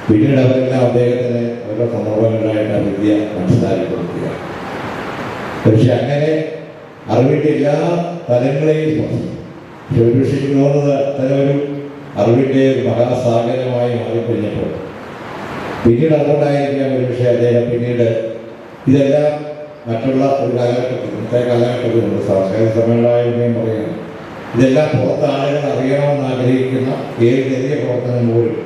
പിന്നീട് അവരെല്ലാം അദ്ദേഹത്തിന് ഓരോ സന്ദർഭങ്ങളിലായിട്ട് ആ വിദ്യ മനസ്സിലാക്കി കൊടുക്കുക. പക്ഷെ അങ്ങനെ അറിവിൻ്റെ എല്ലാ തലങ്ങളെയും പക്ഷെ ഒരു വിഷയം തോന്നുന്നത് അത്തരമൊരു അറിവിൻ്റെ ഒരു മഹാസാഗരമായി മാറിക്കഴിഞ്ഞപ്പോൾ പിന്നീട് അതുകൊണ്ടായിരിക്കാം ഒരു പക്ഷേ അദ്ദേഹം പിന്നീട് ഇതെല്ലാം മറ്റുള്ള ഒരു കാലഘട്ടത്തിൽ ഇന്നത്തെ കാലഘട്ടത്തിലുണ്ട് സാംസ്കാരിക സമ്മേളനമായും പറയുന്നത് ഇതെല്ലാം പുറത്ത് ആളുകൾ അറിയണമെന്ന് ആഗ്രഹിക്കുന്ന ഏത് ചെറിയ പ്രവർത്തനം പോലും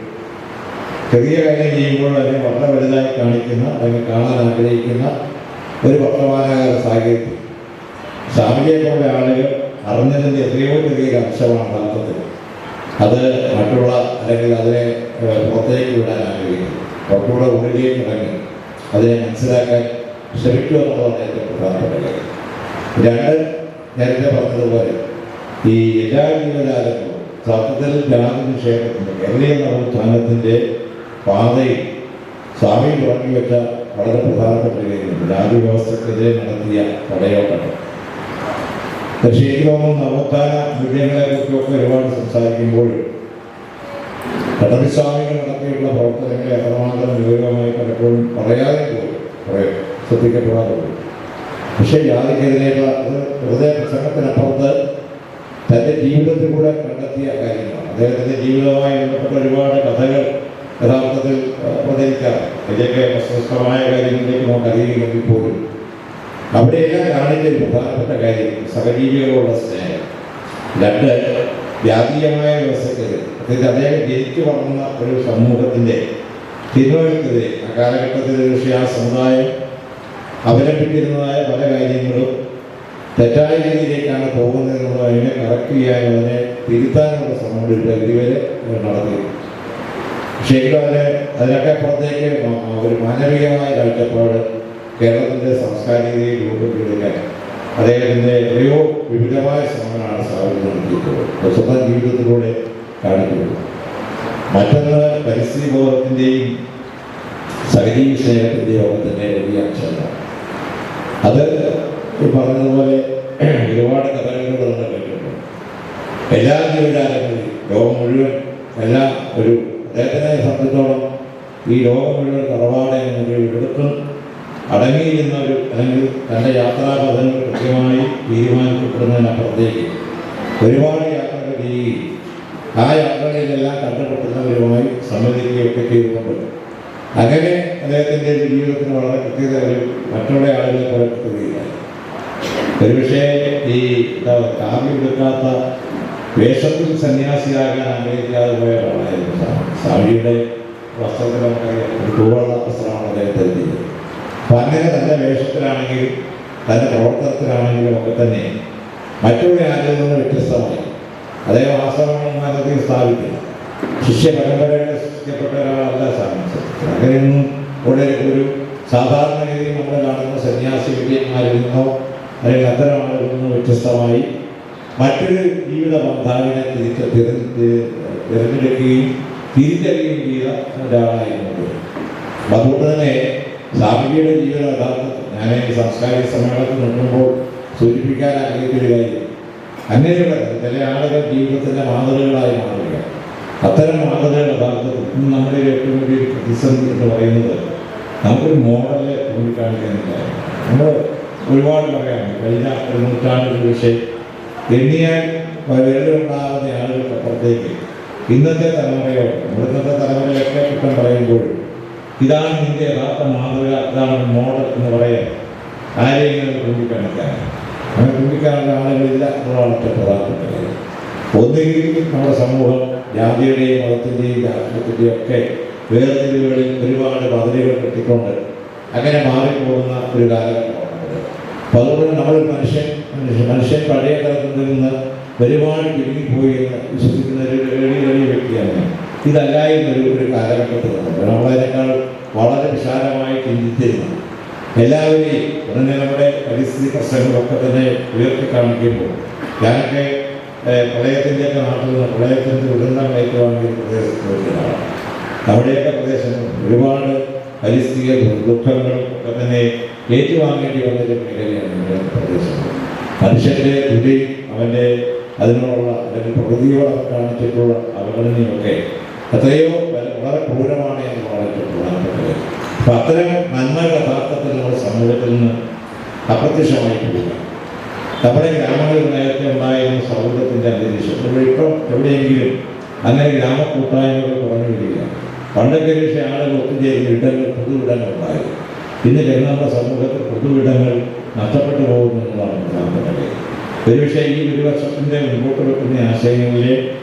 ചെറിയ കാര്യം ചെയ്യുമ്പോൾ അതിനെ വളരെ വലുതായി കാണിക്കുന്ന അല്ലെങ്കിൽ കാണാൻ ആഗ്രഹിക്കുന്ന ഒരു വർത്തമാനകാല സാഹചര്യത്തിൽ സ്വാമിയെ പോലെ ആളുകൾ അറിഞ്ഞതിൻ്റെ എത്രയോ ചെറിയൊരു അംശമാണ് അർത്ഥത്തിൽ അത് മറ്റുള്ള അല്ലെങ്കിൽ അതിനെ പുറത്തേക്ക് വിടാൻ ആഗ്രഹിക്കുന്നു. കുറച്ചുകൂടെ ഉള്ളിലേക്ക് ഇറങ്ങി അതിനെ മനസ്സിലാക്കാൻ ശ്രമിക്കുക എന്നുള്ളതാണ് ഏറ്റവും പ്രധാനപ്പെട്ട കാര്യം. രണ്ട്, നേരത്തെ പറഞ്ഞതുപോലെ ഈ എല്ലാ ജീവജാലങ്ങളും സത്യത്തിൽ ജാതി നിഷേധത്തിൻ്റെ കേരളീയ നവോത്ഥാനത്തിൻ്റെ പാതയിൽ സ്വാമി തുടങ്ങി വെച്ച വളരെ പ്രധാനപ്പെട്ട കാര്യമുണ്ട്. ജാതി വ്യവസ്ഥക്കെതിരെ നടത്തിയ പടയോട്ടങ്ങൾ. പക്ഷേ എനിക്ക് തോന്നുന്നു നവോത്ഥാന മൂല്യങ്ങളെ കുറിച്ചൊക്കെ ഒരുപാട് സംസാരിക്കുമ്പോൾ പട്ടതിസ്വാമികൾ നടത്തിയുള്ള പ്രവർത്തനങ്ങളെ എത്രമാത്രം ഗൗരവമായി പലപ്പോഴും പറയാതെ പോലും കുറേ ശ്രദ്ധിക്കപ്പെടാതെ പോലും. പക്ഷേ ജാതിക്കെതിരെയുള്ള അത് വെറുതെ പ്രസംഗത്തിനപ്പുറത്ത് തൻ്റെ ജീവിതത്തിലൂടെ കണ്ടെത്തിയ കാര്യങ്ങളാണ്. അദ്ദേഹത്തിൻ്റെ ജീവിതവുമായി ബന്ധപ്പെട്ട ഒരുപാട് കഥകൾ യഥാർത്ഥത്തിൽ അവതരിക്കാറ്. അതിലേക്ക് പ്രശസ്തമായ കാര്യങ്ങളിലേക്ക് നമുക്ക് അറിയില്ലെങ്കിൽ പോലും അവിടെയെല്ലാം കാണിച്ച ഒരു പ്രധാനപ്പെട്ട കാര്യം സഹജീവികളോടുള്ള സ്നേഹം. രണ്ട്, ജാതീയമായ വ്യവസ്ഥയ്ക്കെതിരെ അതായത് അദ്ദേഹം ജനിച്ചു വളർന്ന ഒരു സമൂഹത്തിൻ്റെ തിന്മകൾക്കെതിരെ ആ കാലഘട്ടത്തിൽ പക്ഷേ ആ സമുദായം അവലംബിച്ചിരുന്നതായ പല കാര്യങ്ങളും തെറ്റായ രീതിയിലേക്കാണ് പോകുന്നതെന്നുള്ളത് അതിനെ കറക്റ്റ് ചെയ്യാനും അതിനെ തിരുത്താനുള്ള ശ്രമം ഒരു പരിധിവരെ നടത്തി. പക്ഷേ അതിനൊക്കെ അപ്പുറത്തേക്ക് ഒരു മാനവികമായ കാഴ്ചപ്പാട് കേരളത്തിൻ്റെ സാംസ്കാരികതയെ രൂപപ്പെടുത്താൻ അദ്ദേഹത്തിൻ്റെ എത്രയോ വിവിധമായ ശ്രമങ്ങളാണ് സ്ഥാപിച്ചു നടത്തിയിട്ടുള്ളത്. സ്വന്തം ജീവിതത്തിലൂടെ കാണിക്കുന്നത്. മറ്റൊന്ന് പരിസ്ഥിതി ബോധത്തിൻ്റെയും സഹജീവി സ്നേഹത്തിൻ്റെയും ഒക്കെ തന്നെ വലിയ അംശങ്ങളാണ്. അത് ഈ പറഞ്ഞതുപോലെ ഒരുപാട് കഥകളിലൂടെ നമ്മൾ കേട്ടിട്ടുണ്ട്. എല്ലാ ജീവജാലങ്ങളിലും ലോകം മുഴുവൻ എല്ലാം ഒരു അദ്ദേഹത്തിനെ സംബന്ധിച്ചോളം ഈ ലോകം മുഴുവൻ തറവാട് എടുത്തും അടങ്ങിയിരുന്ന ഒരു അല്ലെങ്കിൽ തൻ്റെ യാത്രാപഥങ്ങൾ കൃത്യമായി തീരുമാനിക്കപ്പെടുന്നതിനപ്പുറത്തേക്ക് ഒരുപാട് യാത്രകൾ ചെയ്യുകയും ആ യാത്രകളിലെല്ലാം കണ്ടുപെട്ടുന്നവരുമായി സമ്മതിക്കുകയൊക്കെ ചെയ്തുകൊണ്ട് അങ്ങനെ അദ്ദേഹത്തിൻ്റെ ജീവിതത്തിന് വളരെ കൃത്യത ഒരു മറ്റുള്ള ആളുകളെ പോലെ കൃത്യതയില്ല. ഒരുപക്ഷേ ഈ കാവ്യം എടുക്കാത്ത വേഷത്തിൽ സന്യാസിയാകാൻ ആഗ്രഹിക്കാതെ പോയ ഒരാളായിരുന്നു സ്വാമിയുടെ വസ്ത്രത്തിൽ നമുക്കറിയാം ഒരു തൂവള്ള വസ്ത്രമാണ് അദ്ദേഹം ധരിച്ചത്. അപ്പം അങ്ങനെ തൻ്റെ വേഷത്തിലാണെങ്കിലും തൻ്റെ പ്രവർത്തനത്തിലാണെങ്കിലും ഒക്കെ തന്നെ മറ്റുള്ള ആരിൽ നിന്ന് വ്യത്യസ്തമായി അദ്ദേഹം ആശ്രമം സ്ഥാപിക്കില്ല. ശിഷ്യ പരമ്പരകളെ സൃഷ്ടിക്കപ്പെട്ട ഒരാളല്ല സ്വാമി. അങ്ങനെയൊന്നും ഇവിടെ ഒരു സാധാരണ രീതിയിൽ നമ്മൾ കാണുന്ന സന്യാസി വിദ്യന്മാരിൽ നിന്നോ അല്ലെങ്കിൽ അത്തരം ആളുകളിൽ നിന്നോ വ്യത്യസ്തമായി മറ്റൊരു ജീവിത ബന്ധാവിനെ തിരഞ്ഞെടുക്കുകയും തിരിച്ചറിയുകയും ചെയ്ത ഒരാളായിരുന്നു. അതുകൊണ്ട് തന്നെ സ്വാമിജിയുടെ ജീവിത യഥാർത്ഥത്തിൽ ഞാൻ ഈ സാംസ്കാരിക സമ്മേളനത്തിൽ നിൽക്കുമ്പോൾ സൂചിപ്പിക്കാൻ ആഗ്രഹിച്ചൊരു കാര്യം അങ്ങനെയുള്ള ചില ആളുകൾ ജീവിതത്തിൻ്റെ മാതൃകകളായി മാറുക. അത്തരം മാതൃകകൾ യഥാർത്ഥത്തിൽ നമ്മുടെ ഏറ്റവും വലിയ പ്രതിസന്ധി എന്ന് പറയുന്നത് നമുക്കൊരു മോഡല് ചൂണ്ടിക്കാണിക്കുന്നില്ല. നമ്മൾ ഒരുപാട് പറയാം കഴിഞ്ഞ ഒരു നൂറ്റാണ്ടിൽ വിഷയം എണ്ണിയാൽ വിരലുണ്ടാകുന്ന ആളുകൾക്കപ്പുറത്തേക്ക് ഇന്നത്തെ തലമുറയോ ഇന്നത്തെ തലമുറയൊക്കെ കുറ്റം പറയുമ്പോൾ ഇതാണ് നിന്റെ യഥാർത്ഥ മാതൃക, ഇതാണ് മോഡൽ എന്ന് പറയാൻ ആരെയും ചൂണ്ടിക്കാണിക്കാൻ അങ്ങനെ ചൂണ്ടിക്കാനുള്ള ആളുകളില്ല എന്നുള്ളതാണ് ഏറ്റവും പ്രധാനപ്പെട്ട കാര്യം. ഒന്നുകിൽ നമ്മുടെ സമൂഹം ജാതിയുടെയും മതത്തിൻ്റെയും രാഷ്ട്രീയത്തിൻ്റെയും ഒക്കെ വേർതിരിവുകളിൽ ഒരുപാട് പദവികൾ കെട്ടിക്കൊണ്ട് അങ്ങനെ മാറിപ്പോകുന്ന ഒരു കാലഘട്ടമാണ്. അപ്പോൾ അതുകൊണ്ട് നമ്മൾ മനുഷ്യൻ പഴയ തലത്തിൽ നിന്ന് ഒരുപാട് പിരിഞ്ഞുപോയി എന്ന് വിശ്വസിക്കുന്ന ഒരു വലിയ വ്യക്തിയാണ്. ഇതല്ലായിരുന്നൊരു കാലഘട്ടത്തിൽ നമ്മളതിനേക്കാൾ വളരെ വിശാലമായി ചിന്തിച്ചിരുന്നു. എല്ലാവരെയും ഉടനെ നമ്മുടെ പരിസ്ഥിതി പ്രശ്നങ്ങളൊക്കെ തന്നെ ഉയർത്തി കാണിക്കുമ്പോൾ ഞാനൊക്കെ പ്രളയത്തിൻ്റെയൊക്കെ നാട്ടിൽ നിന്ന് പ്രളയത്തിൻ്റെ ദുരന്തം ഏറ്റുവാങ്ങിയ പ്രദേശത്തിലാണ്. നമ്മുടെയൊക്കെ പ്രദേശങ്ങൾ ഒരുപാട് പരിസ്ഥിതി ദുഃഖങ്ങളും ഒക്കെ തന്നെ ഏറ്റുവാങ്ങേണ്ടി വന്നൊരു മേഖലയാണ് നമ്മുടെ പ്രദേശം. മനുഷ്യൻ്റെ തുലി അവൻ്റെ അതിനോടുള്ള അല്ലെങ്കിൽ പ്രകൃതിയോട് കാണിച്ചിട്ടുള്ള അവഗണനയൊക്കെ എത്രയോ വളരെ ക്രൂരമാണ് എന്ന് വളരെ പ്രധാനപ്പെട്ടത്. അപ്പം അത്തരം നന്മകൾ യഥാർത്ഥത്തിൽ നമ്മുടെ സമൂഹത്തിൽ നിന്ന് അപ്രത്യക്ഷമായി പോവുക. നമ്മുടെ ഗ്രാമങ്ങളിൽ നേരത്തെ ഉണ്ടായിരുന്ന സൗഹൃദത്തിൻ്റെ അന്തരീക്ഷം ഇപ്പം എവിടെയെങ്കിലും അങ്ങനെ ഗ്രാമക്കൂട്ടായ്മകൾ കുറഞ്ഞു വരികയാണ്. പണ്ടൊക്കെ ആളുകൾ ഒത്തുചേരുന്ന ഇടങ്ങൾ പൊതുവിടങ്ങളുണ്ടായിരുന്നു. ഇന്ന് നമ്മുടെ സമൂഹത്തിൽ പൊതുവിടങ്ങൾ നഷ്ടപ്പെട്ടു പോകുന്നു എന്നതാണ് പ്രധാനപ്പെട്ട കാര്യം. ഒരുപക്ഷെ ഈ ഒരു വർഷത്തിൻ്റെ മുൻപോട്ട് വെക്കുന്ന ആശയങ്ങളിലെ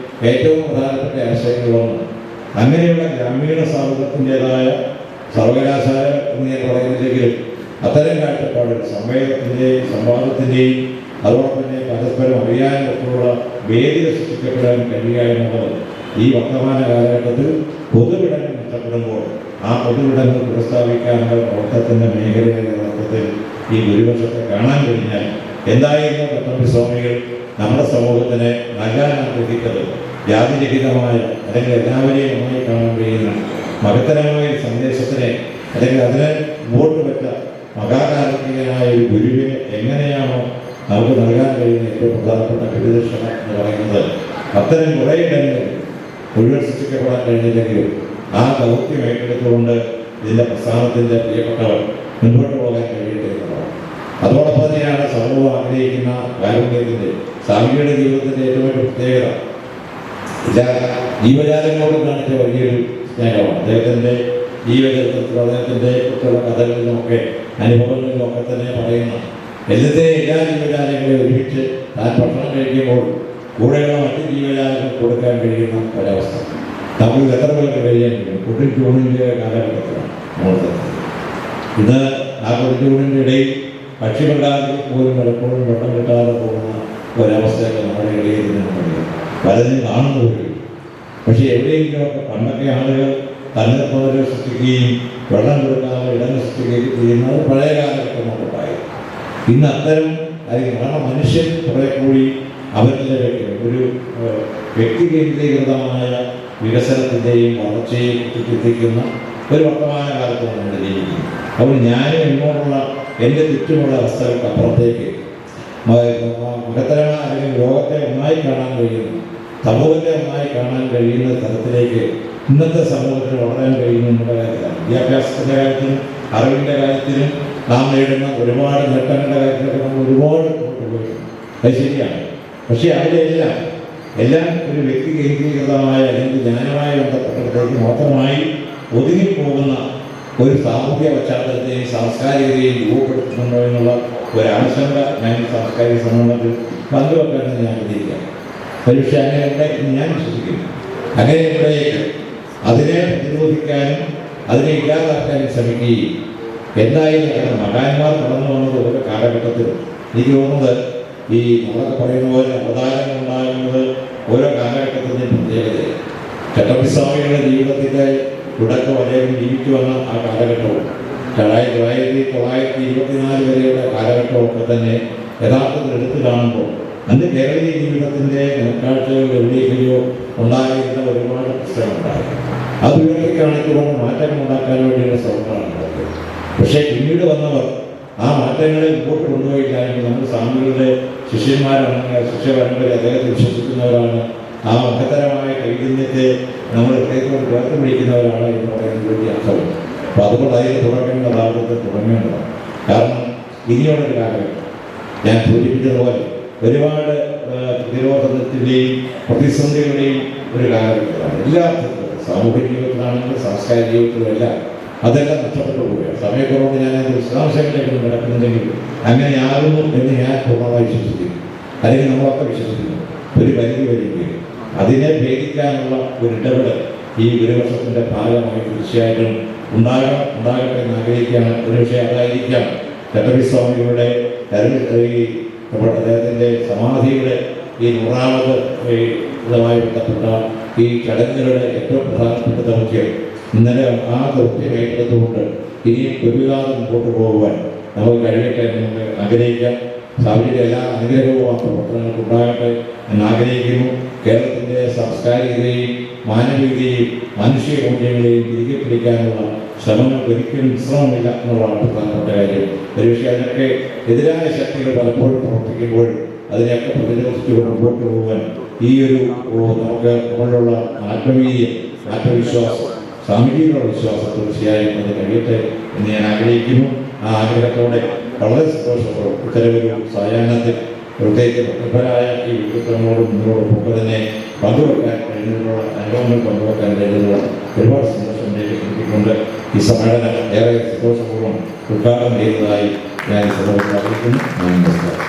ഏറ്റവും പ്രധാനപ്പെട്ട ആശയങ്ങളൊന്ന് അങ്ങനെയുള്ള ഗ്രാമീണ സമൂഹത്തിൻ്റെതായ സർവകലാശാല എന്ന് ഞാൻ പറയുന്നില്ലെങ്കിലും അത്തരം കാഴ്ചപ്പാടുകൾ സംവേദത്തിൻ്റെയും സംവാദത്തിൻ്റെയും അതോടൊപ്പം തന്നെ പരസ്പരം അറിയാനുമൊക്കെയുള്ള വേദികൾ സൃഷ്ടിക്കപ്പെടാൻ കഴിയുക എന്നുള്ളത് ഈ വർത്തമാന കാലഘട്ടത്തിൽ പൊതുവിടങ്ങൾ നഷ്ടപ്പെടുമ്പോൾ ആ പൊതുവിടങ്ങൾ പുനഃസ്ഥാപിക്കാനുള്ള പ്രവർത്തനത്തിൻ്റെ മേഖലയുടെ യഥാർത്ഥത്തിൽ ഈ ഭൂരിപക്ഷത്തെ കാണാൻ കഴിഞ്ഞാൽ എന്തായിരുന്നു പത്തൊമ്പത് സ്വാമികൾ നമ്മുടെ സമൂഹത്തിന് നൽകാൻ ആഗ്രഹിച്ചത് ജാതിരഹിതമായ അല്ലെങ്കിൽ എല്ലാവരെയും ഒന്നായി കാണാൻ കഴിയുന്ന മഹത്തരമായ സന്ദേശത്തിനെ അല്ലെങ്കിൽ അതിനെ മുമ്പോട്ട് വെച്ച മഹാകാരുണ്യനായ ഒരു ഗുരുവിനെ എങ്ങനെയാണോ നമുക്ക് നൽകാൻ കഴിയുന്ന ഏറ്റവും പ്രധാനപ്പെട്ട ഗുരുദക്ഷിണ എന്ന് പറയുന്നത് അത്തരം കുറേ ഇടങ്ങളിൽ മുഴുവൻ സൃഷ്ടിക്കപ്പെടാൻ കഴിഞ്ഞില്ലെങ്കിലും ആ ദൗത്യം ഏറ്റെടുത്തുകൊണ്ട് ഇതിൻ്റെ പ്രസ്ഥാനത്തിൻ്റെ പ്രിയപ്പെട്ടവർ മുൻപോട്ട് പോകാൻ കഴിയട്ടെ എന്നുള്ളതാണ്. അതോടൊപ്പം തന്നെയാണ് സമൂഹം ആഗ്രഹിക്കുന്ന കാരുണ്യത്തിൻ്റെ സാമൂഹിക ജീവിതത്തിൻ്റെ ഏറ്റവും വലിയ പ്രത്യേകത ജീവജാലങ്ങളോട് കാണിച്ച വലിയൊരു സ്നേഹമാണ്. അദ്ദേഹത്തിൻ്റെ ജീവചരിത്രത്തിൽ അദ്ദേഹത്തിൻ്റെ കുറിച്ചുള്ള കഥകളിലുമൊക്കെ അനുഭവങ്ങളിലൊക്കെ തന്നെ പറയുന്ന എല്ലാ ജീവജാലങ്ങളെയും ഒരുമിച്ച് താൻ ഭക്ഷണം കഴിക്കുമ്പോൾ കൂടെയുള്ള മറ്റ് ജീവജാലങ്ങൾ കൊടുക്കാൻ കഴിയുന്ന ഒരവസ്ഥ നമുക്ക് എത്ര പേർക്ക് കഴിയാൻ കഴിയും. കുട്ടിച്ചൂണിൻ്റെ കാലഘട്ടത്തിലാണ് നമ്മൾ ഇന്ന് ആ കുട്ടിച്ചൂണിൻ്റെ ഇടയിൽ പക്ഷിമൃഗാദികൾ പോലും പലപ്പോഴും വെള്ളം കിട്ടാതെ പോകുന്ന ഒരവസ്ഥയൊക്കെ നമ്മുടെ ഇടയിൽ നിന്നുണ്ട്. പലരും കാണുന്നവരും പക്ഷെ എവിടെയെങ്കിലുമൊക്കെ പണ്ടൊക്കെ ആളുകൾ തണ്ണീർപ്പുഴകൾ സൃഷ്ടിക്കുകയും വെള്ളം കൊടുക്കാതെ ഇടങ്ങൾ സൃഷ്ടിക്കുകയും ചെയ്യുന്നത് പഴയ കാലഘട്ടമുണ്ടായി. ഇന്ന് അത്തരം കാരണം മനുഷ്യൻ കുറെ കൂടി അവരുടെ ഒരു വ്യക്തി കേന്ദ്രീകൃതമായ വികസനത്തിൻ്റെയും വളർച്ചയെയും എത്തിക്കുന്ന ഒരു വർത്തമാന കാലത്ത് നമ്മൾ ജീവിക്കുന്നു. അപ്പോൾ ഞാനും എന്നോടുള്ള എൻ്റെ ചുറ്റുമുള്ള അവസ്ഥകൾക്ക് അപ്പുറത്തേക്ക് മഹത്തരമായ അല്ലെങ്കിൽ ലോകത്തെ ഒന്നായി കാണാൻ കഴിയുന്നു, സമൂഹത്തെ ഒന്നായി കാണാൻ കഴിയുന്ന തരത്തിലേക്ക് ഇന്നത്തെ സമൂഹത്തിൽ വളരാൻ കഴിയുന്ന കാര്യത്തിലാണ്. വിദ്യാഭ്യാസത്തിൻ്റെ കാര്യത്തിലും അറിവിൻ്റെ കാര്യത്തിലും നാം നേടുന്ന ഒരുപാട് നേട്ടങ്ങളുടെ കാര്യത്തിലൊക്കെ നമ്മൾ ഒരുപാട് ഉപയോഗിക്കുന്നു. അത് ശരിയാണ്. പക്ഷേ എല്ലാം ഒരു വ്യക്തി കേന്ദ്രീകൃതമായ അല്ലെങ്കിൽ ജ്ഞാനമായി ബന്ധപ്പെട്ടിടത്തേക്ക് മാത്രമായി ഒതുങ്ങിപ്പോകുന്ന ഒരു സാമൂഹ്യ പശ്ചാത്തലത്തെയും സാംസ്കാരികതയെയും രൂപപ്പെടുത്തുന്നുണ്ടോ എന്നുള്ള ഒരാശങ്ക ഞാൻ സാംസ്കാരിക സമ്മേളനത്തിൽ പങ്കുവെക്കാൻ ഞാൻ ആഗ്രഹിക്കാം. പക്ഷേ അങ്ങനെ ഞാൻ വിശ്വസിക്കുന്നു. അങ്ങനെ അതിനെ പ്രതിരോധിക്കാനും അതിനെ ഇല്ലാതാക്കാനും ശ്രമിക്കുകയും എന്തായാലും മഹാന്മാർ കടന്നു വന്നത് ഓരോ കാലഘട്ടത്തിലും എനിക്ക് തോന്നുന്നത് ഈ നമ്മളൊക്കെ പറയുന്ന പോലെ അവതാരങ്ങൾ ഉണ്ടാകുന്നത് ഓരോ കാലഘട്ടത്തിൻ്റെ പ്രത്യേകതയാണ്. ചട്ടമ്പിസ്വാമികളുടെ ജീവിതത്തിൻ്റെ തുടക്കം അദ്ദേഹം ജീവിച്ചു വന്ന ആ കാലഘട്ടവും 1924 വരെയുള്ള കാലഘട്ടമൊക്കെ തന്നെ യഥാർത്ഥത്തിൽ എടുത്തു കാണുമ്പോൾ അന്ന് കേരളീയ ജീവിതത്തിൻ്റെ നേർക്കാഴ്ചകൾ എവിടെയെങ്കിലോ ഉണ്ടായിരുന്ന ഒരുപാട് പ്രശ്നങ്ങളുണ്ടായി. അത് ഉയർത്തി കാണിച്ചുകൊണ്ട് മാറ്റങ്ങൾ ഉണ്ടാക്കാൻ വേണ്ടിയുള്ള ശ്രമങ്ങളാണ് ഉണ്ടായത്. പക്ഷേ പിന്നീട് വന്നവർ ആ മാറ്റങ്ങളെ മുമ്പോട്ട് കൊണ്ടുപോയില്ലായെങ്കിൽ നമ്മൾ സ്വാമികളുടെ ശിഷ്യന്മാരാണെങ്കിൽ ശിഷ്യപരമ്പര അദ്ദേഹത്തെ വിശ്വസിക്കുന്നവരാണ്. ആ മഹത്തരമായ ചൈതന്യത്തെ നമ്മൾ ഹൃദയത്തോട് ചേർത്ത് പിടിക്കുന്നവരാണ് എന്ന് പറയുന്നത് വലിയ അർത്ഥമുണ്ട്. അപ്പോൾ അതുകൊണ്ട് അതിന് തുടങ്ങേണ്ട യഥാർത്ഥത്തിൽ തുടങ്ങേണ്ടതാണ്. കാരണം ഇനിയുള്ളൊരു കാലഘട്ടം ഞാൻ സൂചിപ്പിച്ചതുപോലെ ഒരുപാട് പ്രതിരോധത്തിൻ്റെയും പ്രതിസന്ധികളുടെയും ഒരു കാലഘട്ടമാണ്. എല്ലാ സാമൂഹിക ജീവിതത്തിലാണെങ്കിലും സാംസ്കാരിക ജീവിതത്തിലുമെല്ലാം അതെല്ലാം നഷ്ടപ്പെട്ടു പോവുകയാണ്. സമയക്കുറവുകൊണ്ട് ഞാൻ അതിൻ്റെ വിശദാംശങ്ങളിലേക്ക് നടക്കുന്നുണ്ടെങ്കിൽ അങ്ങനെയാകുന്നു എന്ന് ഞാൻ പൂർണ്ണമായി വിശ്വസിക്കുന്നു. അല്ലെങ്കിൽ നമ്മളൊക്കെ വിശ്വസിക്കുന്നു. ഒരു പരിധി വരെയെങ്കിലും അതിനെ ഭേദിക്കാനുള്ള ഒരു ഇടപെടൽ ഈ ഗുരുവർഷത്തിൻ്റെ ഭാഗമായി തീർച്ചയായിട്ടും ഉണ്ടാകട്ടെ എന്ന് ആഗ്രഹിക്കുകയാണ്. ഒരു വിഷയം അതായിരിക്കാം ചട്ടമ്പിസ്വാമികളുടെ അദ്ദേഹത്തിൻ്റെ സമാധിയുടെ ഈ 100ാമത് ഇതുമായി ബന്ധപ്പെട്ട ഈ ചടങ്ങുകളുടെ ഏറ്റവും പ്രധാനപ്പെട്ട ദൗത്യം ഇന്നലെ ആ ദൗത്യം ഏറ്റെടുത്തുകൊണ്ട് ഇനിയും ഒരുവിധാനം മുമ്പോട്ട് പോകുവാൻ നമുക്ക് കഴിയട്ടെ എന്ന് നമുക്ക് ആഗ്രഹിക്കാം. സ്വാമിയുടെ എല്ലാ അനുഗ്രഹവും ആ പ്രവർത്തനങ്ങൾക്ക് ഉണ്ടാകട്ടെ എന്ന് ആഗ്രഹിക്കുന്നു. കേരളത്തിൻ്റെ സാംസ്കാരികതയും മാനവികതയും മാനുഷിക മൂല്യങ്ങളെയും തിരികെ പിടിക്കാനുള്ള ശ്രമങ്ങൾക്ക് ഒരിക്കലും വിശ്രമമില്ല എന്നുള്ളതാണ് പ്രധാനപ്പെട്ട കാര്യം. ഒരുപക്ഷെ അതിനൊക്കെ എതിരായ ശക്തികൾ പലപ്പോഴും പ്രവർത്തിക്കുമ്പോൾ അതിനെയൊക്കെ പ്രതിരോധിച്ചുകൊണ്ട് മുമ്പോട്ട് പോകാൻ ഈ ഒരു നമുക്ക് നമ്മളിലുള്ള ആത്മവിശ്വാസം സ്വാമിജിയിലുള്ള വിശ്വാസം തീർച്ചയായും അത് കഴിയട്ടെ എന്ന് ഞാൻ ആഗ്രഹിക്കുന്നു. ആ ആഗ്രഹത്തോടെ വളരെ സന്തോഷത്തോടെ ഇത്തരമൊരു സായാഹ്നത്തിൽ പ്രത്യേകിച്ച് പ്രഗത്ഭരായ ഈ വ്യക്തിത്വങ്ങളോടും നിങ്ങളോടൊപ്പം തന്നെ പങ്കുവെക്കാൻ കഴിഞ്ഞതിനുള്ള അനുഭവങ്ങൾ പങ്കുവെക്കാൻ കഴിഞ്ഞതിനുള്ള ഒരുപാട് സന്തോഷം ലഭിക്കുന്നുണ്ട്. ഈ സമ്മേളനം ഏറെ സന്തോഷപൂർവ്വം ഉദ്ഘാടനം ചെയ്തതായി ഞാൻ സന്തോഷം അറിയിക്കുന്നു. നമസ്കാരം.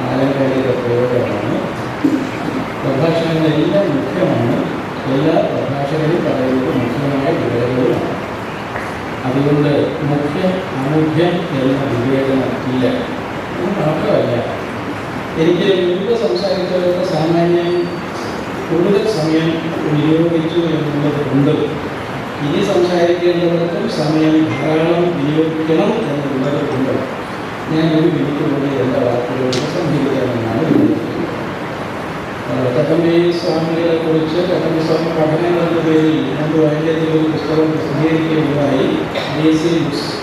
ആലങ്കാരിക പ്രയോഗമാണ്. പ്രഭാഷണങ്ങളെല്ലാം മുഖ്യമാണ്. എല്ലാ പ്രഭാഷകരും പറയുന്നത് മുഖ്യമായ വിവരങ്ങളുമാണ്. അതുകൊണ്ട് മുഖ്യം അമുഖ്യം എന്ന വിവേചനം ഇല്ല. അത് മാത്രമല്ല, എനിക്ക് മുൻപ് സംസാരിച്ചവർക്ക് സാമാന്യം കൂടുതൽ സമയം വിനിയോഗിച്ചു എന്നുള്ളത് കൊണ്ട് ഇനി സംസാരിക്കേണ്ടവർക്കും സമയം ധാരാളം വിനിയോഗിക്കണം എന്നുള്ളത് കൊണ്ട് ഞാൻ ഒരു മിനിറ്റ് കൊണ്ട് എൻ്റെ വാക്കുകൾ സംഭവിക്കാമെന്നാണ് വിനിയോഗിക്കുന്നത്. ചട്ടമ്പി സ്വാമികളെ കുറിച്ച് ചട്ടമ്പി സ്വാമി പഠനങ്ങൾ എന്ന പേരിൽ മുമ്പ് വൈദ്യത്തിൽ ഒരു പുസ്തകം പ്രസിദ്ധീകരിക്കുകയുണ്ടായി.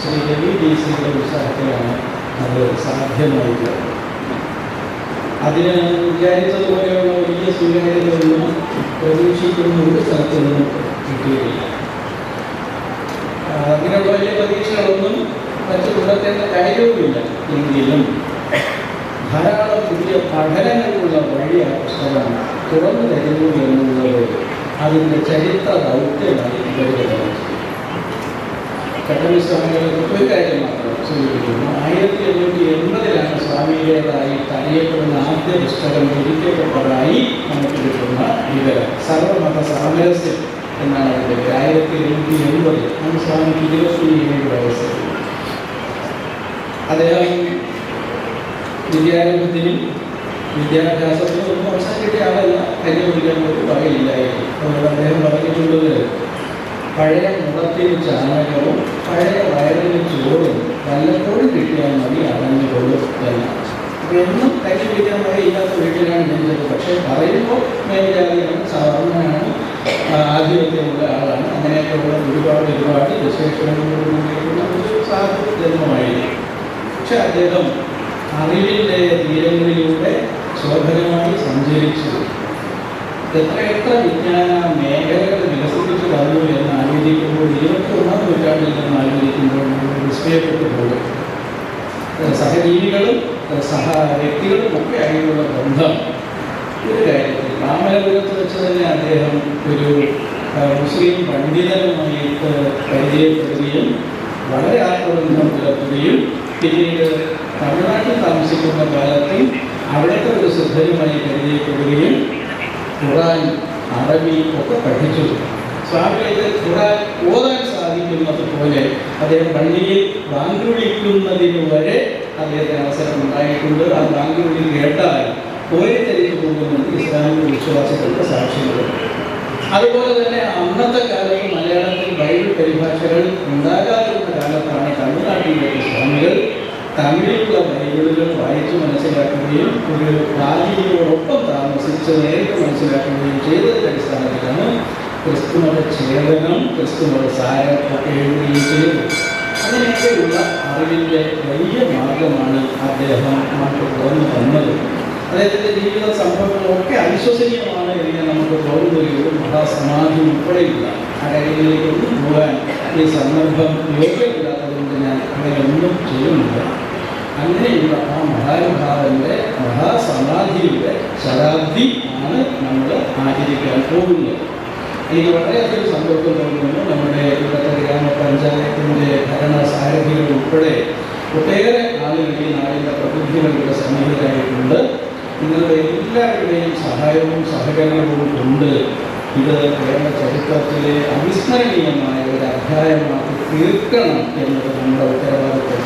ശ്രീ രവി DC-യുടെ ഉത്സാഹത്തിലാണ് അത് സാധ്യമായിട്ടുള്ളത്. അതിന് വിചാരിച്ചതുപോലെയുള്ള വലിയ സ്വീകാര്യതയൊന്നും പ്രതീക്ഷിക്കുന്ന ഒരു സ്ഥലത്തു നിന്നും കിട്ടിയിട്ടില്ല. അങ്ങനെയുള്ള വലിയ പ്രതീക്ഷകളൊന്നും മറ്റു പുറത്തേണ്ട കാര്യവുമില്ല. എങ്കിലും ധാരാളം പുതിയ പഠനങ്ങൾക്കുള്ള വഴി ആ പുസ്തകം തുറന്നു തരുന്നു എന്നുള്ളത് അതിൻ്റെ ചരിത്ര ദൗത്യമായി കരുതുന്നത്. ചട്ടമ്പി സ്വാമികളെ ഒരു കാര്യം മാത്രം സൂചിപ്പിക്കുന്നു. 1880 സ്വാമിയുടേതായി അറിയപ്പെടുന്ന ആദ്യ പുസ്തകം രചിക്കപ്പെട്ടതായി നമുക്ക് കിട്ടുന്ന വിവരം. സർവമത സാമരസ്യം എന്നാണ് അതിൻ്റെ പേര്. 1880 അന്ന് സ്വാമിക്ക് 27 വയസ്സ്. അദ്ദേഹം വിദ്യാരംഭത്തിനും വിദ്യാഭ്യാസത്തിനും ഒന്നും അവസരം കിട്ടിയ ആളല്ല. കൈകൊള്ളിക്കാൻ ഒരു വകയില്ലായിരുന്നു. അതുകൊണ്ട് അദ്ദേഹം പറഞ്ഞിട്ടുള്ളത്, പഴയ മുളത്തിന് ചാണകവും പഴയ വയറിന് ചോറും വല്ലപ്പോഴും കിട്ടിയാൽ മതി അറിഞ്ഞുകൊള്ളും എന്നാണ്. അപ്പോൾ എന്നും കൈ പിടിക്കാൻ വകയില്ലാത്ത വീട്ടിലാണ് ജനിച്ചത്. പക്ഷേ പറയുമ്പോൾ മേൽജാതിയാണ്, സാധാരണയാണ്, ആധിപത്യമുള്ള ആളാണ്. അങ്ങനെയൊക്കെയുള്ള ഒരുപാട് വിശേഷങ്ങളോട് കൂടിയിട്ടുള്ള ഒരു സാധു ജന്മമായിരുന്നു. പക്ഷെ അദ്ദേഹം അറിവിൻ്റെ തീരങ്ങളിലൂടെ ശോഭനമായി സഞ്ചരിച്ചു. എത്രയെത്ര വിജ്ഞാന മേഖലകൾ വികസിപ്പിച്ചു തന്നു എന്ന് ആലോചിക്കുമ്പോൾ, 21ാം നൂറ്റാണ്ടിൽ നിന്ന് ആലോചിക്കുമ്പോൾ നമ്മൾ വിസ്മയപ്പെട്ടു പോകും. സഹജീവികളും വ്യക്തികളും ഒക്കെ ആയിട്ടുള്ള ബന്ധം ഒരു കാര്യത്തിൽ മാമല്ലപുരത്ത് വെച്ച് തന്നെ അദ്ദേഹം ഒരു മുസ്ലിം പണ്ഡിതനുമായിട്ട് പരിചയപ്പെടുകയും വളരെ ആത്മബന്ധം പുലർത്തുകയും പിന്നീട് തമിഴ്നാട്ടിൽ താമസിക്കുന്ന കാലത്തും അവിടുത്തെ ഒരു സിദ്ധനുമായി പരിചയപ്പെടുകയും ഖുർആൻ, അറബി ഒക്കെ പഠിച്ചു. സ്വാമികൾക്ക് ഖുർആൻ ഓതാൻ സാധിക്കുന്നത് പോലെ അദ്ദേഹം പള്ളിയിൽ ബാങ്ക് വിളിക്കുന്നതിന് വരെ അദ്ദേഹത്തിന് അവസരം ഉണ്ടായിട്ടുണ്ട്. ആ ബാങ്ക് വിളി കേട്ടാൽ കോരിത്തരിച്ചു പോകുന്നത് ഇസ്ലാമിക വിശ്വാസികളുടെ സാക്ഷ്യങ്ങളുണ്ട്. അതുപോലെ തന്നെ അന്നത്തെ കാലത്ത് മലയാളത്തിൽ ബൈബിൾ പരിഭാഷകൾ ഉണ്ടാകാതിരുന്ന കാലത്താണ് തമിഴ്നാട്ടിലേക്ക് സ്വാമികൾ തമിഴിലുള്ള ബൈബിളുകൾ വായിച്ച് മനസ്സിലാക്കുകയും ഒരു ഭാര്യയോടൊപ്പം താമസിച്ച് നേരിട്ട് മനസ്സിലാക്കുകയും ചെയ്തതിൻ്റെ അടിസ്ഥാനത്തിലാണ് ക്രിസ്തുമത ഛേദനം, ക്രിസ്തുമത സാരം ഒക്കെ എഴുതുകയും ചെയ്തു. അങ്ങനെയൊക്കെയുള്ള അറിവിൻ്റെ വലിയ മാർഗമാണ് അദ്ദേഹം നമുക്ക് തുറന്നു തന്നത്. അദ്ദേഹത്തിൻ്റെ ജീവിത സംഭവങ്ങളൊക്കെ അവിശ്വസനീയമാണ് എന്ന് നമുക്ക് തോന്നുകയുള്ളൂ. മഹാസമാധി ഉൾപ്പെടെയില്ല. ആ കാര്യങ്ങളിലേക്കൊന്നും പോകാൻ ഈ സന്ദർഭം യോഗ്യമില്ലാത്തതുകൊണ്ട് ഞാൻ അങ്ങനെ ഒന്നും ചെയ്യുന്നില്ല. അങ്ങനെയുള്ള ആ മഹാനുഭാവൻ്റെ മഹാസമാധിയുടെ ശതാബ്ദി ആണ് നമ്മൾ ആചരിക്കാൻ പോകുന്നത്. എനിക്ക് വളരെയധികം സന്തോഷം തോന്നുന്നു. നമ്മുടെ ഇവിടുത്തെ ഗ്രാമപഞ്ചായത്തിൻ്റെ ഭരണസാരഥികൾ ഉൾപ്പെടെ ഒട്ടേറെ ആളുകൾ ഈ നാടിൻ്റെ പ്രതിനിധികളുടെ സന്നിഹിതരായിട്ടുണ്ട്. നിങ്ങളുടെ എല്ലാവരുടെയും സഹായവും സഹകരണവും കൊണ്ട് ഇത് കേരള ചരിത്രത്തിലെ അവിസ്മരണീയമായ ഒരു അധ്യായമാക്കി തീർക്കണം എന്നത് നമ്മുടെ ഉത്തരവാദിത്വം.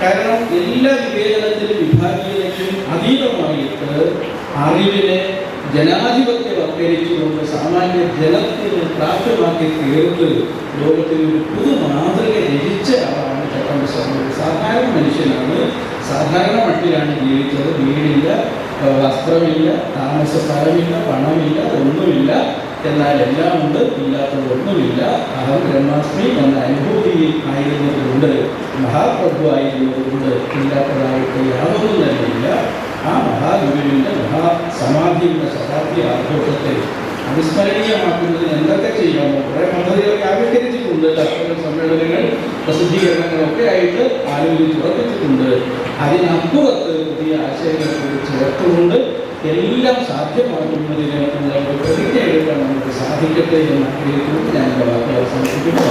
കാരണം എല്ലാ വിവേചനത്തിലും വിഭാഗീയതയ്ക്കും അതീതമായിട്ട് അറിവിനെ ജനാധിപത്യവൽക്കരിച്ചുകൊണ്ട് സാമാന്യ ജനത്തിന് പ്രാപ്തമാക്കി തീർത്ത് ലോകത്തിനൊരു പുതു മാതൃക രചിച്ച ആളാണ് ചട്ടമ്പി സ്വാമികൾ. സാധാരണ മനുഷ്യനാണ്, സാധാരണ മട്ടിലാണ് ജീവിച്ചത്. വീടില്ല, വസ്ത്രമില്ല, താമസ സ്ഥലമില്ല, പണമില്ല, ഒന്നുമില്ല. എന്നാൽ എല്ലാം ഉണ്ട്, ഇല്ലാത്തതൊന്നുമില്ല. അഹം ബ്രഹ്മാസ്മി എന്ന അനുഭൂതിയിൽ ആയിരുന്നതുകൊണ്ട്, മഹാപ്രഭു ആയിരുന്നതുകൊണ്ട് ഇല്ലാത്തതായിട്ട് യാതൊന്നും തന്നെയില്ല. ആ മഹാഗുരുവിൻ്റെ മഹാസമാധിയുടെ ശതാബ്ദി ആഘോഷത്തെ അവിസ്മരണീയമാക്കുന്നതിന് എന്തൊക്കെ ചെയ്യാമോ കുറേ പദ്ധതികളൊക്കെ ആവിഷ്കരിച്ചിട്ടുണ്ട്. ചർച്ചകൾ, സമ്മേളനങ്ങൾ, പ്രസിദ്ധീകരണങ്ങളൊക്കെ ആയിട്ട് ആലോചിച്ചുറപ്പിച്ചിട്ടുണ്ട്. അതിനപ്പുറത്ത് പുതിയ ആശയങ്ങൾ കൂടി ചേർത്തുകൊണ്ട് എല്ലാം സാധ്യമാക്കുന്നതിന് ഉള്ള ഒരു പ്രതിജ്ഞ എടുക്കാൻ നമുക്ക് സാധിക്കട്ടെ എന്ന് ആഗ്രഹിച്ചുകൊണ്ട് ഞാൻ എൻ്റെ വാക്കുകൾ അവസാനിപ്പിക്കുന്നു.